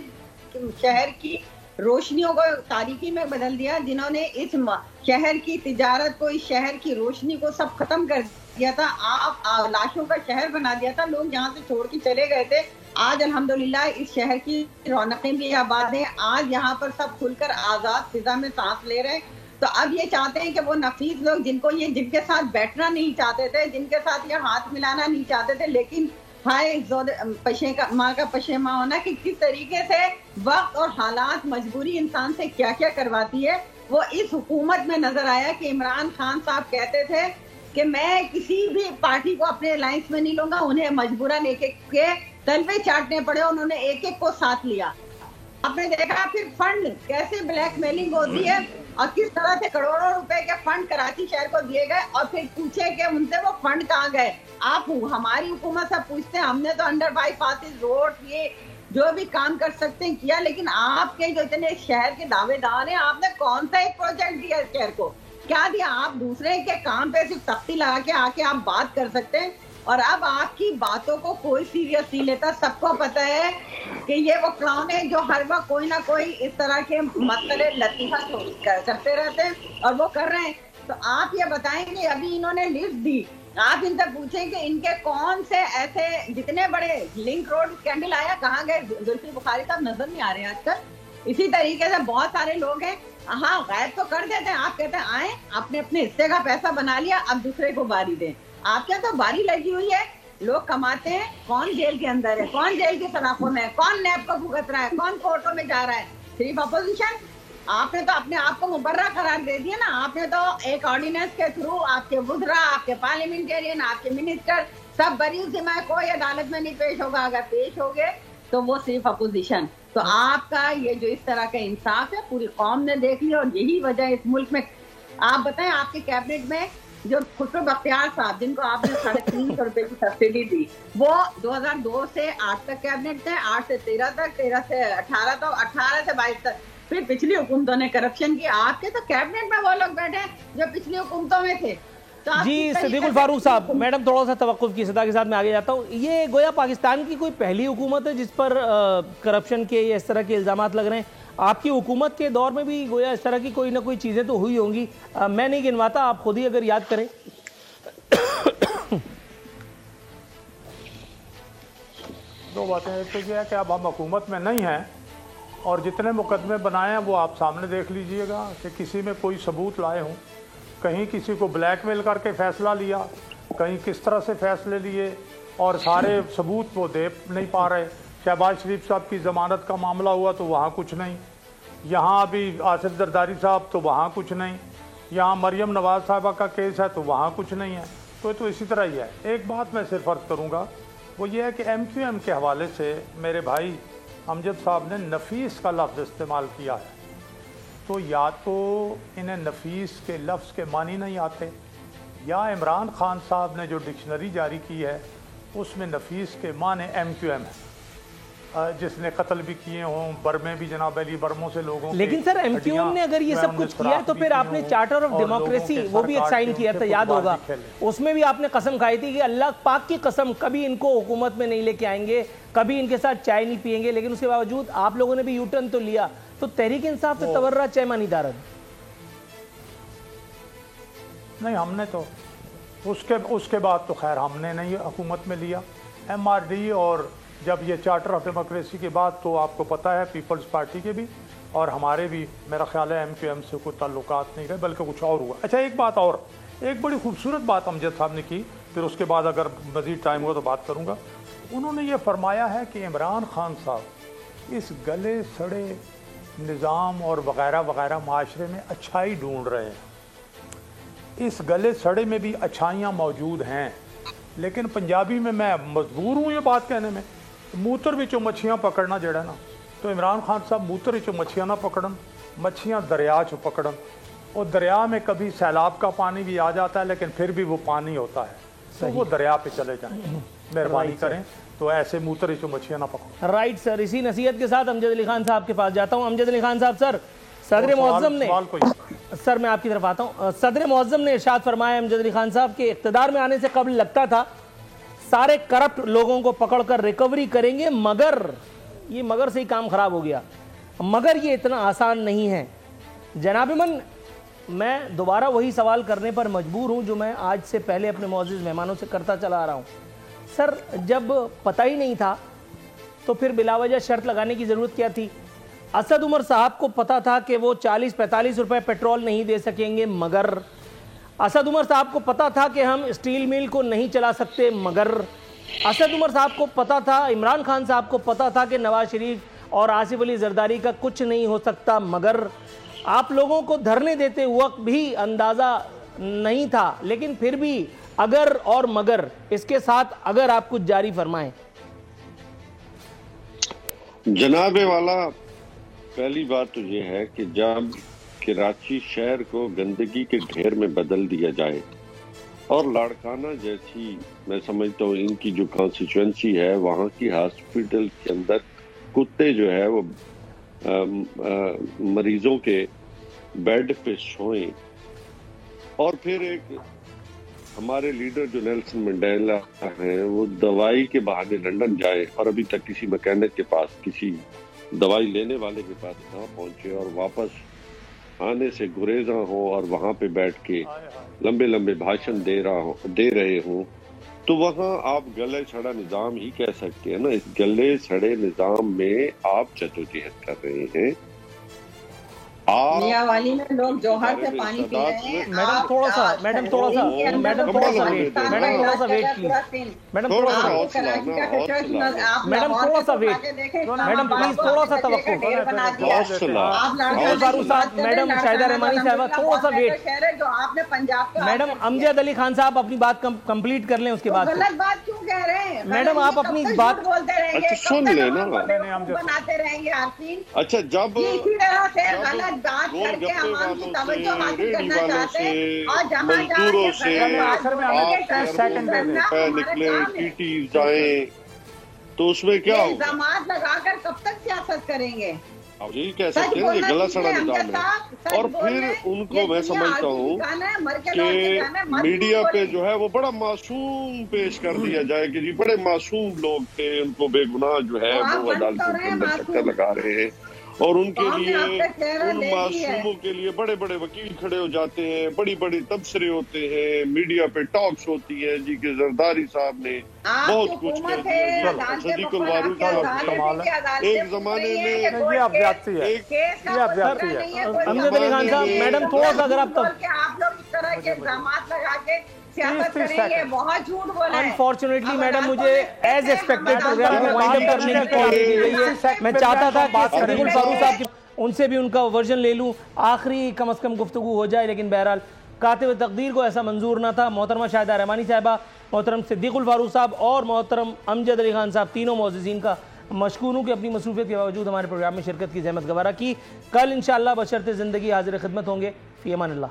شہر کی روشنیوں کو تاریکی میں بدل دیا، جنہوں نے اس شہر کی تجارت کو، اس شہر کی روشنی کو سب ختم کر دیا تھا، آپ لاشوں کا شہر بنا دیا تھا، لوگ جہاں سے چھوڑ کے چلے گئے تھے۔ آج الحمدللہ اس شہر کی رونقیں بھی آباد ہیں، آج یہاں پر سب کھل کر آزاد فضا میں سانس لے رہے ہیں۔ تو اب یہ چاہتے ہیں کہ وہ نفیس لوگ جن کے ساتھ بیٹھنا نہیں چاہتے تھے، جن کے ساتھ یہ ہاتھ ملانا نہیں چاہتے تھے، لیکن ہائے ماں کا پشیماں ہونا کہ کس طریقے سے وقت اور حالات، مجبوری انسان سے کیا کیا کرواتی ہے، وہ اس حکومت میں نظر آیا کہ عمران خان صاحب کہتے تھے کہ میں کسی بھی پارٹی کو اپنے الائنس میں نہیں لوں گا، انہیں مجبوراً ایک ایک کے تلوے چاٹنے پڑے، انہوں نے ایک ایک کو ساتھ لیا۔ آپ نے دیکھا پھر فنڈ کیسے بلیک میلنگ ہوتی ہے، اور کس طرح سے کروڑوں روپے کے فنڈ کراچی شہر کو دیے گئے، اور پھر پوچھے کہ ان سے وہ فنڈ کہاں گئے۔ آپ ہماری حکومت سے پوچھتے ہیں، ہم نے تو انڈر بائی پاسز روڈ یہ جو بھی کام کر سکتے ہیں کیا، لیکن آپ کے جو اتنے شہر کے دعوے دار ہیں، آپ نے کون سا ایک پروجیکٹ دیا شہر کو؟ کیا دیا؟ آپ دوسرے کے کام پہ صرف تختی لگا کے آ کے آپ بات کر سکتے ہیں، اور اب آپ کی باتوں کو کوئی سیریس نہیں لیتا۔ سب کو پتہ ہے کہ یہ وہ کلاؤن ہے جو ہر وقت کوئی نہ کوئی اس طرح کے مسئلے لطیفہ کرتے رہتے ہیں، اور وہ کر رہے ہیں۔ تو آپ یہ بتائیں کہ ابھی انہوں نے لسٹ دی، آپ ان سے پوچھیں کہ ان کے کون سے ایسے جتنے بڑے لنک روڈ اسکینڈل آیا کہاں گئے؟ زلفی بخاری صاحب نظر نہیں آ رہے آج کل۔ اسی طریقے سے بہت سارے لوگ ہیں، ہاں غائب تو کر دیتے ہیں، آپ کہتے ہیں آئیں اپنے اپنے حصے کا پیسہ بنا لیا، اب دوسرے کو باری دیں۔ آپ کیا تو باری لگی ہوئی ہے، لوگ کماتے ہیں، کون جیل کے اندر ہے، کون جیل کی سلاخوں میں ہے، کون نیب کو بھگت رہا ہے، کون کورٹوں میں جا رہا ہے، صرف اپوزیشن۔ آپ نے تو اپنے آپ کو مبرہ قرار دے دیا نا، آپ نے تو ایک آرڈیننس کے تھرو آپ کے وزراء، آپ کے پارلیمنٹرین، آپ کے منسٹر سب بری ذمہ، کوئی عدالت میں نہیں پیش ہوگا، اگر پیش ہو گئے تو وہ صرف اپوزیشن۔ تو آپ کا یہ جو اس طرح کا انصاف ہے پوری قوم نے دیکھ لیا، اور یہی وجہ اس ملک میں۔ آپ بتائیں آپ کے کیبنٹ میں جو خسرو بختیار صاحب، جن کو آپ نے 350 روپے کی سبسڈی دی، وہ 2002 سے 8 تک کیبنٹ تھے، 8 سے 13 تک، 13 سے 18 تک، 18 سے 22 تک۔ پھر پچھلی حکومتوں نے کرپشن کی، آپ کے تو کیبنٹ میں وہ لوگ بیٹھے جو پچھلی حکومتوں میں تھے۔ جی صدیق الفاروق صاحب، میڈم تھوڑا سا توقف کی صدا کے ساتھ میں آگے جاتا ہوں۔ یہ گویا پاکستان کی کوئی پہلی حکومت ہے جس پر کرپشن کے یا اس طرح کے الزامات لگ رہے ہیں؟ آپ کی حکومت کے دور میں بھی گویا اس طرح کی کوئی نہ کوئی چیزیں تو ہوئی ہوں گی، میں نہیں گنواتا، آپ خود ہی اگر یاد کریں۔ دو باتیں، ایک تو یہ ہے کہ اب ہم حکومت میں نہیں ہیں، اور جتنے مقدمے بنائے ہیں وہ آپ سامنے دیکھ لیجئے گا کہ کسی میں کوئی ثبوت لائے ہوں، کہیں کسی کو بلیک میل کر کے فیصلہ لیا، کہیں کس طرح سے فیصلے لیے، اور سارے ثبوت وہ دے نہیں پا رہے۔ شہباز شریف صاحب کی ضمانت کا معاملہ ہوا تو وہاں کچھ نہیں، یہاں ابھی آصف زرداری صاحب تو وہاں کچھ نہیں، یہاں مریم نواز صاحبہ کا کیس ہے تو وہاں کچھ نہیں ہے، تو اسی طرح ہی ہے۔ ایک بات میں صرف عرض کروں گا، وہ یہ ہے کہ ایم کیو ایم کے حوالے سے میرے بھائی امجد صاحب نے نفیس کا لفظ استعمال کیا ہے، تو یا تو انہیں نفیس کے لفظ کے معنی نہیں آتے، یا عمران خان صاحب نے جو ڈکشنری جاری کی ہے اس میں نفیس کے معنی ایم کیو ایم ہے، جس نے قتل بھی کیے ہوں، برمے بھی جناب علی برموں سے لوگوں، لیکن سر ایم کیو ایم نے اگر یہ سب کچھ کیا تو پھر آپ نے چارٹر آف ڈیموکریسی وہ بھی سائن کیا تھا، یاد ہوگا، اس میں بھی آپ نے قسم کھائی تھی کہ اللہ پاک کی قسم کبھی ان کو حکومت میں نہیں لے کے آئیں گے، کبھی ان کے ساتھ چائے نہیں پئیں گے، لیکن اس کے باوجود آپ لوگوں نے بھی یو ٹرن تو لیا۔ تو تحریک انصاف سے تورہ چائے مانی دارد نہیں، ہم نے تو اس کے بعد تو خیر ہم نے نہیں حکومت میں لیا، ایم آر ڈی، اور جب یہ چارٹر آف ڈیموکریسی کے بعد تو آپ کو پتہ ہے پیپلز پارٹی کے بھی اور ہمارے بھی میرا خیال ہے ایم کیو ایم سے کوئی تعلقات نہیں رہے، بلکہ کچھ اور ہوا۔ اچھا ایک بات اور، ایک بڑی خوبصورت بات امجد صاحب نے کی، پھر اس کے بعد اگر مزید ٹائم ہو تو بات کروں گا. انہوں نے یہ فرمایا ہے کہ عمران خان صاحب اس گلے سڑے نظام اور وغیرہ وغیرہ معاشرے میں اچھائی ڈھونڈ رہے ہیں. اس گلے سڑے میں بھی اچھائیاں موجود ہیں، لیکن پنجابی میں مجبور ہوں یہ بات کہنے میں، موتر وچوں مچھیاں پکڑنا جڑا نا، تو عمران خان صاحب موتر وچوں مچھیاں نہ پکڑن، مچھیاں دریا چوں پکڑن. اور دریا میں کبھی سیلاب کا پانی بھی آ جاتا ہے لیکن پھر بھی وہ پانی ہوتا ہے، تو وہ دریا پہ چلے جائیں، مہربانی کریں تو ایسے موتر وچوں مچھیاں نہ پکڑیں. رائٹ سر، اسی نصیحت کے ساتھ امجد علی خان صاحب کے پاس جاتا ہوں. امجد علی خان صاحب، سر صدر معظم نے، سر میں آپ کی طرف آتا ہوں، صدر معظم نے ارشاد فرمایا امجد علی خان صاحب کے اقتدار میں آنے سے قبل لگتا تھا سارے کرپٹ لوگوں کو پکڑ کر ریکوری کریں گے، مگر یہ مگر سے ہی کام خراب ہو گیا. مگر یہ اتنا آسان نہیں ہے. جناب من، میں دوبارہ وہی سوال کرنے پر مجبور ہوں جو میں آج سے پہلے اپنے معزز مہمانوں سے کرتا چلا آ رہا ہوں. سر جب پتہ ہی نہیں تھا تو پھر بلا وجہ شرط لگانے کی ضرورت کیا تھی؟ اسد عمر صاحب کو پتا تھا کہ وہ 40-45 روپے پیٹرول نہیں دے سکیں گے، مگر اسد عمر صاحب کو پتا تھا کہ ہم اسٹیل مل کو نہیں چلا سکتے، مگر اسد عمر صاحب کو پتا تھا، عمران خان صاحب کو پتا تھا کہ نواز شریف اور آصف علی زرداری کا کچھ نہیں ہو سکتا، مگر آپ لوگوں کو دھرنے دیتے وقت بھی اندازہ نہیں تھا. لیکن پھر بھی اگر اور مگر، اس کے ساتھ اگر آپ کچھ جاری فرمائیں. جناب والا، پہلی بات تو یہ ہے کہ جب کراچی شہر کو گندگی کے ڈھیر میں بدل دیا جائے اور لاڑکانہ جیسی، میں سمجھتا ہوں ان کی جو کانسٹیچوئنسی ہے، وہاں کی ہاسپٹل کے اندر کتے جو ہے وہ مریضوں کے بیڈ پہ سوئیں، اور پھر ایک ہمارے لیڈر جو نیلسن منڈیلا ہیں وہ دوائی کے بہانے لندن جائے اور ابھی تک کسی میکینک کے پاس، کسی دوائی لینے والے کے پاس نہ پہنچے، اور واپس آنے سے گریزاں ہوں اور وہاں پہ بیٹھ کے لمبے لمبے بھاشن دے رہے ہوں، تو وہاں آپ گلے سڑا نظام ہی کہہ سکتے ہیں نا. اس گلے سڑے نظام میں آپ جدوجہد کر رہے ہیں. میاں والی میں لوگ جوہر سے پانی پی رہے ہیں. میڈم تھوڑا سا ویٹ میڈم پلیز تھوڑا سا توقع. میڈم شاہدہ رحمانی صاحبہ تھوڑا سا ویٹ. میڈم امجد علی خان صاحب اپنی بات کمپلیٹ کر لیں، اس کے بعد غلط بات کیوں کہہ رہے ہیں میڈم؟ آپ اپنی بات بولتے رہیں گے، سن لیں نا، بناتے رہیں گے عارفین. اچھا جب اسی طرح سے غلط بات کر کے عوام کی توجہ حاصل کرنا چاہتے ہیں، اور جہاں مزدوروں سے نکلے ٹی ٹیز آئیں، تو اس میں کیا ہوگا؟ الزامات لگا کر کب تک سیاست کریں گے؟ آپ یہی کہہ سکتے ہیں کہ غلط سڑا نظام ہے. اور پھر ان کو میں سمجھتا ہوں کہ میڈیا پہ جو ہے وہ بڑا معصوم پیش کر دیا جائے کہ جی بڑے معصوم لوگ تھے، ان کو بے گناہ جو ہے وہ عدالتوں کے اندر چکر لگا رہے ہیں، اور ان کے لیے، ان معصوموں کے لیے بڑے بڑے وکیل کھڑے ہو جاتے ہیں، بڑی بڑی تبصرے ہوتے ہیں، میڈیا پہ ٹاکس ہوتی ہیں جی کہ زرداری صاحب نے بہت کچھ کہہ دیا، صدیق الوارث صاحب ایک زمانے میں امجد علی خان صاحب. میڈم تھوڑا سا اگر آپ لوگ اس طرح کے الزامات لگا کے سیاست کریں گے، بہت جھوٹ بولا ہے. انفارچونیٹلی میڈم مجھے ایز ایکسپیکٹڈ پروگرام میں وائنڈ اپ کرنے کی کال دی گئی ہے. میں چاہتا تھا کہ صدیق الفاروق صاحب کی ان سے بھی ان کا ورژن لے لوں، آخری کم از کم گفتگو ہو جائے، لیکن بہرحال کاتب تقدیر کو ایسا منظور نہ تھا. محترمہ شاہدہ رحمانی صاحبہ، محترم صدیق الفاروق صاحب اور محترم امجد علی خان صاحب، تینوں معززین کا مشکور ہوں کہ اپنی مصروفیت کے باوجود ہمارے پروگرام میں شرکت کی زحمت گوارا کی. کل انشاءاللہ بشرط زندگی حاضر خدمت ہوں گے. فی امان اللہ.